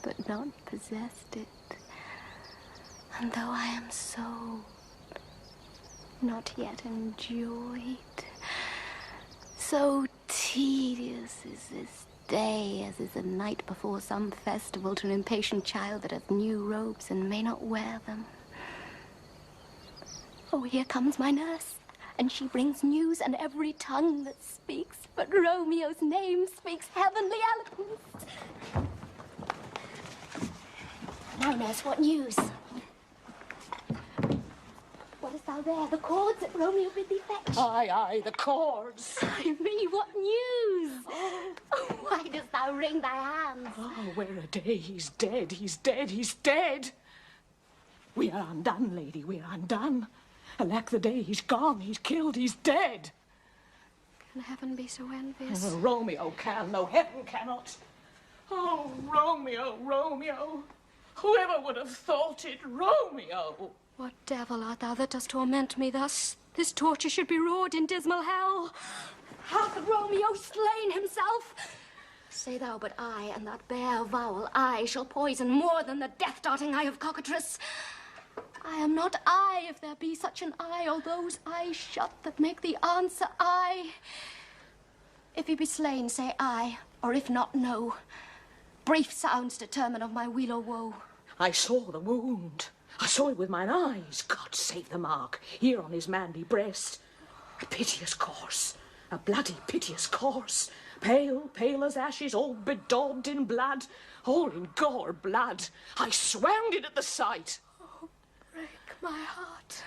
but not possessed it. And though I am sold, not yet enjoyed, so tedious is this day as is the night before some festival to an impatient child that hath new robes and may not wear them. Oh, here comes my nurse, and she brings news, and every tongue that speaks but Romeo's name speaks heavenly eloquence. Now, nurse, what news? What is thou there? The cords that Romeo bid thee fetch? Aye, aye, the cords. Ay me, what news? Oh, why dost thou wring thy hands? Oh, where a day, he's dead, he's dead, he's dead. We are undone, lady, we are undone. Alack the day, he's gone, he's killed, he's dead. Can heaven be so envious? Oh, Romeo can, no, heaven cannot. Oh, Romeo, Romeo. Whoever would have thought it, Romeo? What devil art thou that dost torment me thus? This torture should be roared in dismal hell. Hath Romeo slain himself? Say thou but I, and that bare vowel I shall poison more than the death-darting eye of cockatrice. I am not I, if there be such an eye, or those eyes shut that make the answer I. If he be slain, say I, or if not, no. Brief sounds determine of my weal or woe. I saw the wound. I saw it with mine eyes. God save the mark, here on his manly breast. A piteous corse, a bloody piteous corse. Pale, pale as ashes, all bedaubed in blood, all in gore blood. I swounded at the sight. Oh, break my heart.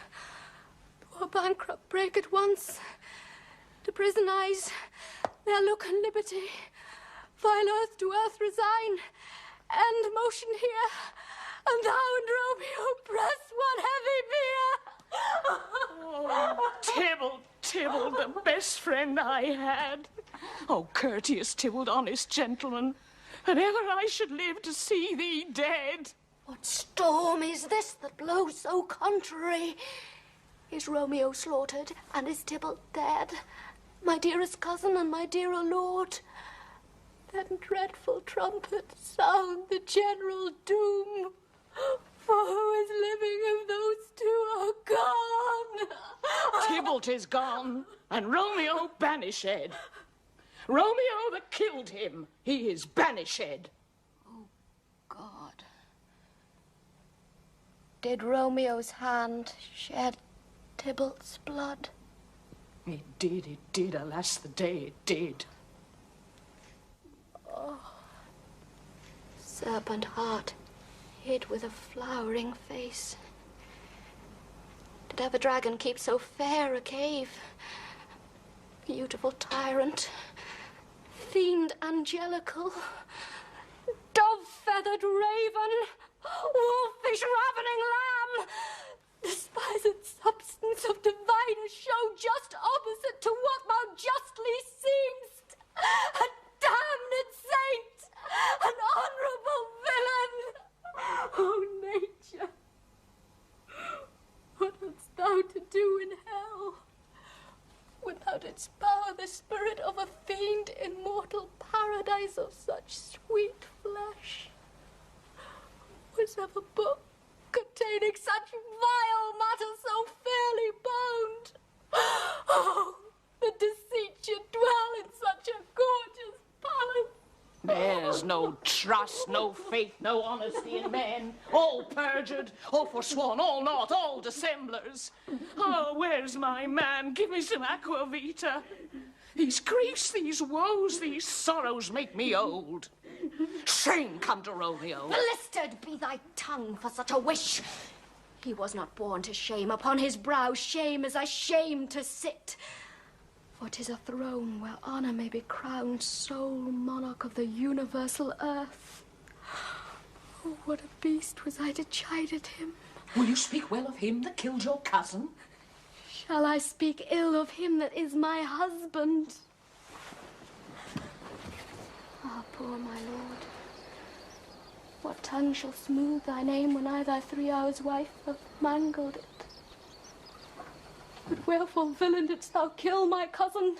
Poor bankrupt, break at once. To prison eyes, their look and liberty. Vile earth to earth resign, and motion here. And thou and Romeo press one heavy bier. Oh, Tybalt, Tybalt, the best friend I had. Oh, courteous Tybalt, honest gentleman, and ever I should live to see thee dead. What storm is this that blows so contrary? Is Romeo slaughtered, and is Tybalt dead? My dearest cousin and my dearer lord? Then dreadful trumpet sound the general doom. For who is living if those two are gone? Tybalt is gone, and Romeo banished. Romeo that killed him, he is banished. Oh, God. Did Romeo's hand shed Tybalt's blood? It did, alas the day it did. Oh, serpent heart, hid with a flowering face. Did ever dragon keep so fair a cave? Beautiful tyrant, fiend angelical, dove-feathered raven, wolfish ravening lamb, despised substance of diviner show, just opposite to what thou justly seemst. A damned saint, an honourable villain. Oh, nature, what hadst thou to do in hell? When thou didst bow the spirit of a fiend in mortal paradise of such sweet flesh? Was ever book containing such vile matter so fairly bound? Oh, the deceit should dwell in such a gorgeous palace. There's no trust, no faith, no honesty in men. All perjured, all forsworn, all naught, all dissemblers. Oh, where's my man? Give me some aqua vita. These griefs, these woes, these sorrows make me old. Shame come to Romeo. Blistered be thy tongue for such a wish. He was not born to shame. Upon his brow shame is a shame to sit. For 'tis a throne where honour may be crowned, sole monarch of the universal earth. Oh, what a beast was I to chide at him. Will you speak well of him that killed your cousin? shall I speak ill of him that is my husband? Ah, poor my lord, what tongue shall smooth thy name when I, thy 3 hours' wife, have mangled it? But wherefore, villain, didst thou kill my cousin?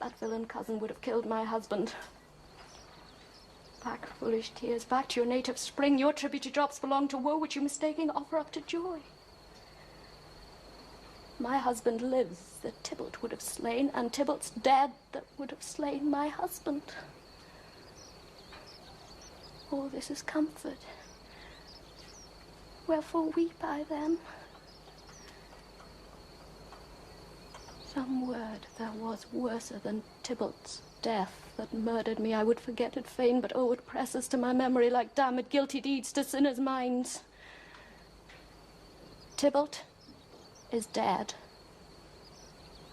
That villain cousin would have killed my husband. Back, foolish tears, back to your native spring. Your tributary drops belong to woe, which you mistaking offer up to joy. My husband lives that Tybalt would have slain, and Tybalt's dead that would have slain my husband. All this is comfort. Wherefore weep I then? Some word there was worser than Tybalt's death that murdered me. I would forget it fain, but oh, it presses to my memory like damned guilty deeds to sinners' minds. Tybalt is dead,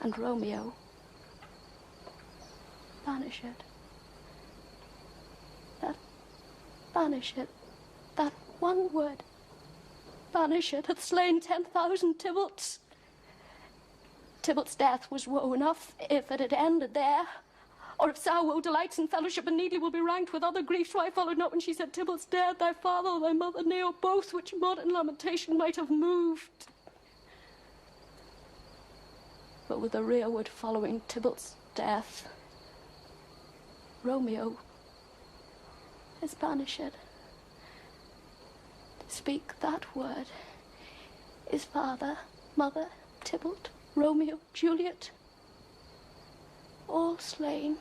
and Romeo, banish it. Banish it. That one word, banish it, hath slain 10,000 Tybalts. Tybalt's death was woe enough, if it had ended there. Or if sour woe delights in fellowship and needly will be ranked with other griefs, why followed not when she said, Tybalt's dead, thy father or thy mother, nay, or both, which modern lamentation might have moved. But with the rearward following Tybalt's death, Romeo is banished. To speak that word is father, mother, Tybalt, Romeo, Juliet, all slain,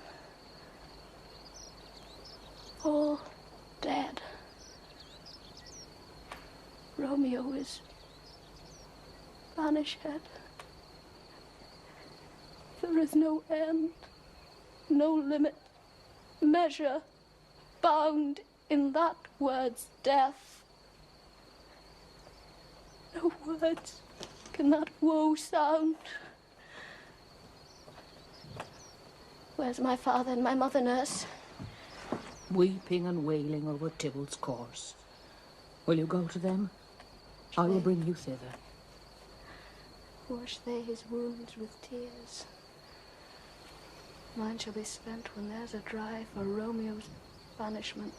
all dead. Romeo is banished. There is no end, no limit, measure, bound in that word's death. No words can that woe sound. Where's my father and my mother, nurse? Weeping and wailing over Tybalt's corse. Will you go to them? I will bring you thither. Wash they his wounds with tears. Mine shall be spent when theirs are dry for Romeo's banishment.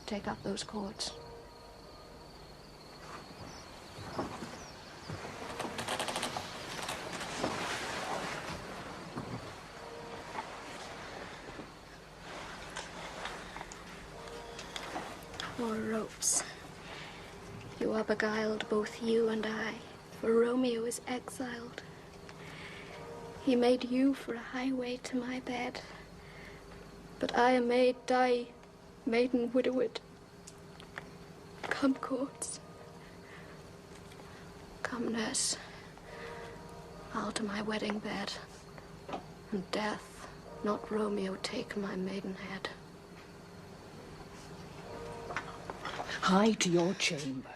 Take up those cords. More ropes. You are beguiled, both you and I, for Romeo is exiled. He made you for a highway to my bed, but I am made die, maiden widowed. Come, cords. Come, nurse. I'll to my wedding bed, and death, not Romeo, take my maidenhead. Hie to your chamber.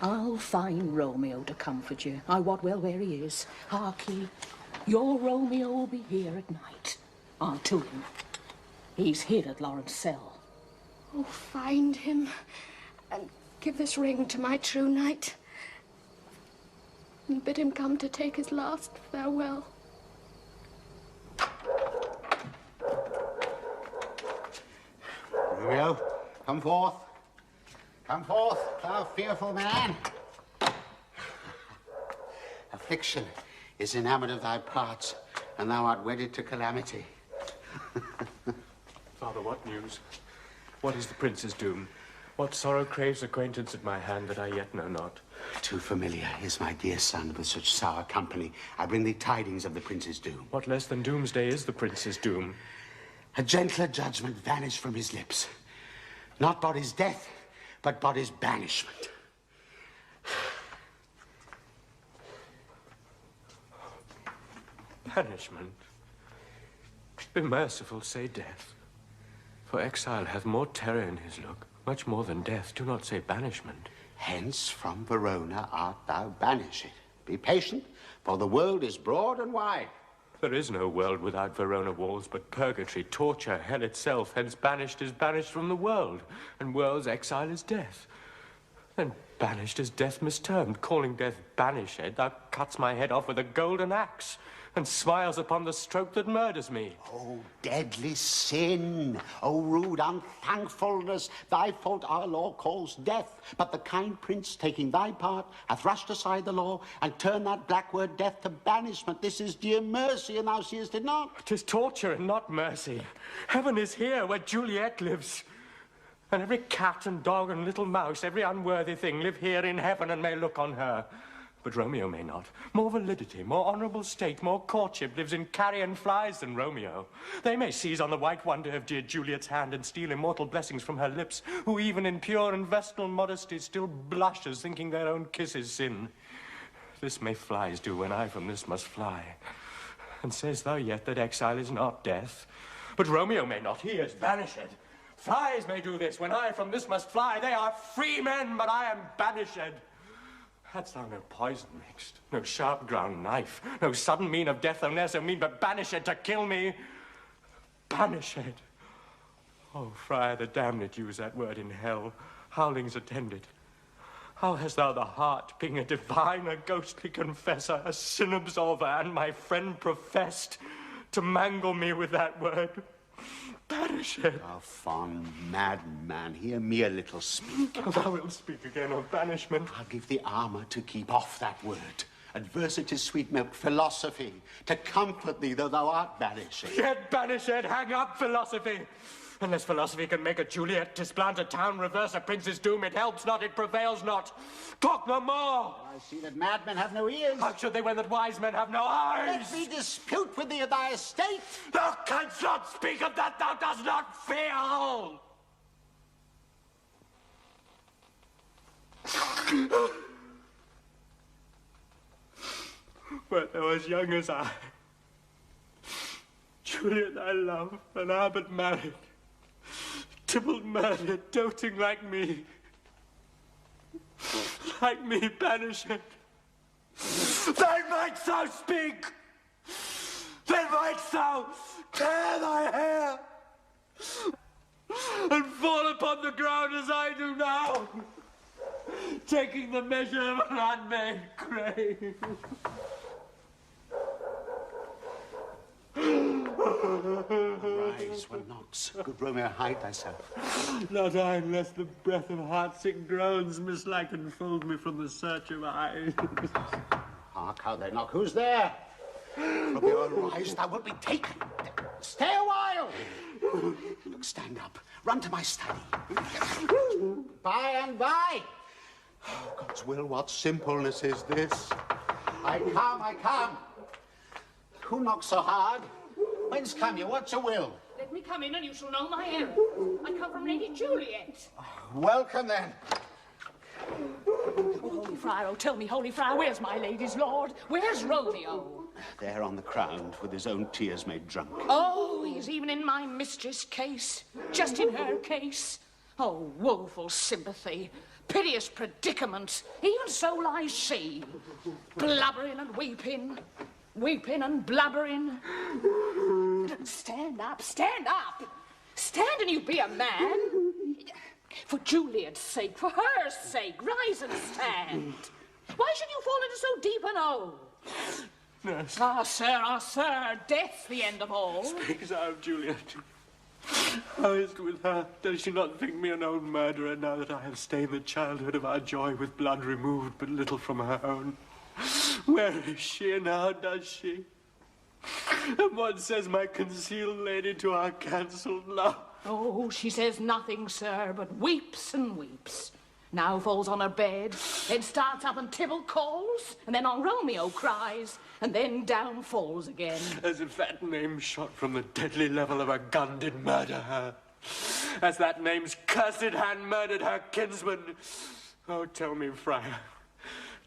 I'll find Romeo to comfort you. I wot well where he is. Hark ye, your Romeo will be here at night. I'll to him. He's hid at Lawrence cell. Oh, find him, and give this ring to my true knight, and bid him come to take his last farewell. Romeo, come forth. Come forth, thou fearful man. Affliction is enamoured of thy parts, and thou art wedded to calamity. Father, what news? What is the prince's doom? What sorrow craves acquaintance at my hand that I yet know not? Too familiar is my dear son with such sour company. I bring thee tidings of the prince's doom. What less than doomsday is the prince's doom? A gentler judgment vanished from his lips. Not body's death, but body's banishment. Banishment? Be merciful, say death. For exile hath more terror in his look, much more than death. Do not say banishment. Hence from Verona art thou banished. Be patient, for the world is broad and wide. There is no world without Verona walls, but purgatory, torture, hell itself. Hence banished is banished from the world, and world's exile is death. Then banished as death mistermed, calling death banished, thou cuts my head off with a golden axe, and smiles upon the stroke that murders me. Oh, deadly sin! Oh, rude unthankfulness! Thy fault our law calls death, but the kind prince, taking thy part, hath rushed aside the law, and turned that black word death to banishment. This is dear mercy, and thou seest it not. 'Tis torture and not mercy. Heaven is here, where Juliet lives. And every cat and dog and little mouse, every unworthy thing, live here in heaven and may look on her. But Romeo may not. More validity, more honourable state, more courtship lives in carrion flies than Romeo. They may seize on the white wonder of dear Juliet's hand and steal immortal blessings from her lips, who even in pure and vestal modesty still blushes, thinking their own kisses sin. This may flies do when I from this must fly. And sayest thou yet that exile is not death? But Romeo may not, he is banished. Flies may do this when I from this must fly. They are free men, but I am banished. Hadst thou no poison mixed, no sharp ground knife, no sudden mean of death, though ne'er so mean, but banished to kill me, banished. Oh, Friar, the damned use that word in hell, howlings attended. How hast thou the heart, being a divine, a ghostly confessor, a sin absolver, and my friend professed, to mangle me with that word? Banished. Thou fond madman, hear me a little speak. Oh, thou wilt speak again of banishment. I'll give thee armour to keep off that word. Adversity's sweet milk, philosophy, to comfort thee though thou art banished. Yet banished, hang up philosophy. Unless philosophy can make a Juliet, displant a town, reverse a prince's doom, it helps not, it prevails not. Talk no more. I see that madmen have no ears. How should they when that wise men have no eyes? Let me dispute with thee of thy estate. Thou canst not speak of that thou dost not feel. Wert thou as young as I, Juliet I love, and I but married, Tybalt murdered, doting like me banished. Then mightst thou speak, then mightst thou tear thy hair, and fall upon the ground as I do now, taking the measure of an unmade grave. Arise, one knocks. Good Romeo, hide thyself. Not I, unless the breath of heart-sick groans mislike enfold me from the search of eyes. Hark how they knock. Who's there? Romeo, arise, thou wilt be taken. Stay a while. Look, stand up. Run to my study. By and by. Oh, God's will, what simpleness is this? I come. Who knocks so hard? Whence come you? What's your will? Let me come in and you shall know my errand. I come from Lady Juliet. Welcome, then. Oh, Holy Friar, oh, tell me, Holy Friar, where's my lady's lord? Where's Romeo? There on the ground, with his own tears made drunk. Oh, he's even in my mistress' case. Just in her case. Oh, woeful sympathy. Piteous predicament. Even so lies she. Blubbering and weeping. Weeping and blubbering. Stand up, stand up. Stand and you be a man. For Juliet's sake, for her sake, rise and stand. Why should you fall into so deep an hole? Nurse. Ah, sir, death's the end of all. Speak thou of Juliet. How is it with her? Does she not think me an own murderer now that I have stained the childhood of our joy with blood removed but little from her own? Where is she and how does she? And what says my concealed lady to our cancelled love? Oh, she says nothing, sir, but weeps and weeps. Now falls on her bed, then starts up and Tybalt calls, and then on Romeo cries, and then down falls again. As if that name shot from the deadly level of a gun did murder her. As that name's cursed hand murdered her kinsman. Oh, tell me, friar,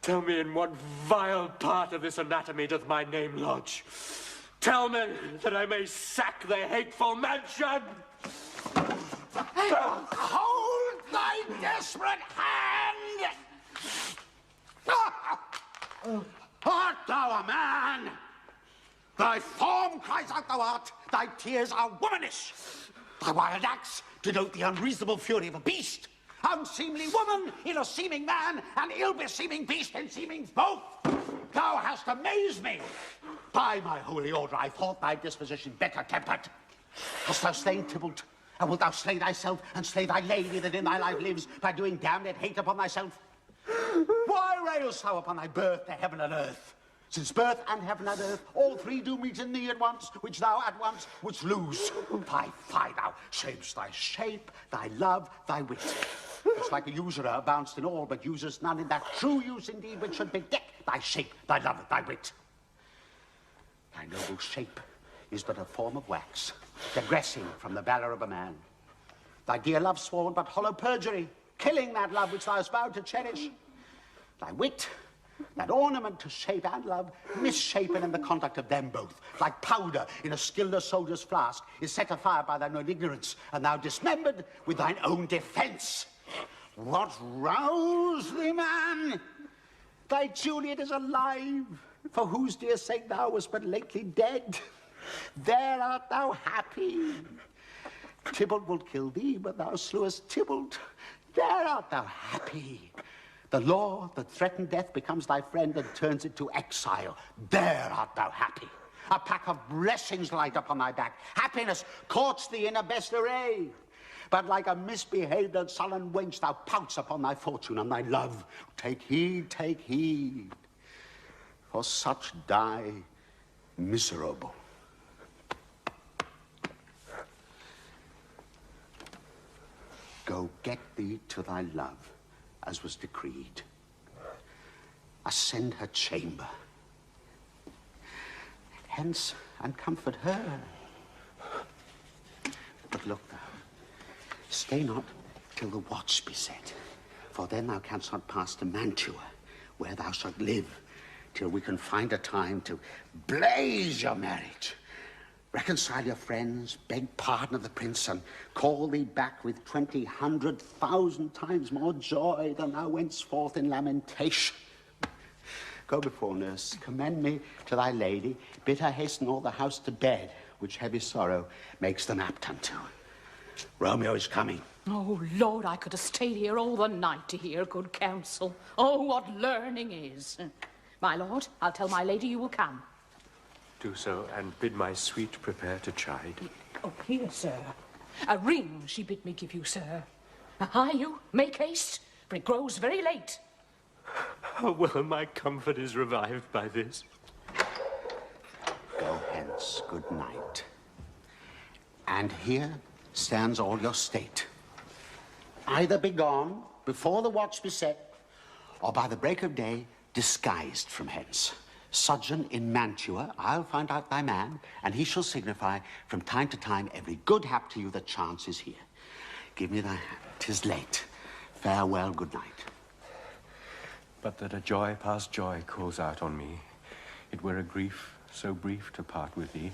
tell me in what vile part of this anatomy doth my name lodge? Tell me that I may sack the hateful mansion! Hold thy desperate hand! Art thou a man? Thy form cries out thou art, thy tears are womanish. Thy wild acts denote the unreasonable fury of a beast. Unseemly woman in a seeming man, and ill-beseeming beast in seemings both. Thou hast amazed me. By my holy order, I thought thy disposition better tempered. Hast thou slain Tybalt? And wilt thou slay thyself and slay thy lady that in thy life lives by doing damned hate upon thyself? Why railst thou upon thy birth to heaven and earth? Since birth and heaven and earth, all three do meet in thee at once, which thou at once wouldst lose. Fie, thou shamest thy shape, thy love, thy wit. Just like a usurer bounced in all, but uses none in that true use indeed which should bedeck thy shape, thy love, thy wit. Thy noble shape is but a form of wax, digressing from the valor of a man. Thy dear love sworn but hollow perjury, killing that love which thou hast vowed to cherish. Thy wit, that ornament to shape and love, misshapen in the conduct of them both, like powder in a skilless soldier's flask, is set afire by thine own ignorance, and thou dismembered with thine own defense. What roused thee, man? Thy Juliet is alive, for whose dear sake thou wast but lately dead. There art thou happy. Tybalt will kill thee, but thou slewest Tybalt. There art thou happy. The law that threatened death becomes thy friend and turns it to exile. There art thou happy. A pack of blessings light upon thy back. Happiness courts thee in a best array. But like a misbehaved and sullen wench, thou pouts upon thy fortune and thy love. Take heed, for such die miserable. Go get thee to thy love, as was decreed. Ascend her chamber. Hence, and comfort her. But look thou, stay not till the watch be set, for then thou canst not pass to Mantua, where thou shalt live, till we can find a time to blaze your marriage. Reconcile your friends, beg pardon of the prince, and call thee back with 20,100,000 times more joy than thou wentst forth in lamentation. Go before, nurse, commend me to thy lady, bid her hasten all the house to bed, which heavy sorrow makes them apt unto. Romeo is coming. Oh, Lord, I could have stayed here all the night to hear good counsel. Oh, what learning is. My lord, I'll tell my lady you will come. Do so, and bid my sweet prepare to chide. Oh, here, sir. A ring she bid me give you, sir. Hie you, make haste, for it grows very late. Oh, well, my comfort is revived by this. Go hence, good night. And here stands all your state. Either be gone before the watch be set, or by the break of day, disguised from hence. Sojourn in Mantua, I'll find out thy man, and he shall signify from time to time every good hap to you that chances here. Give me thy hand. 'Tis late. Farewell, good night. But that a joy past joy calls out on me, it were a grief so brief to part with thee.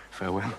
Farewell.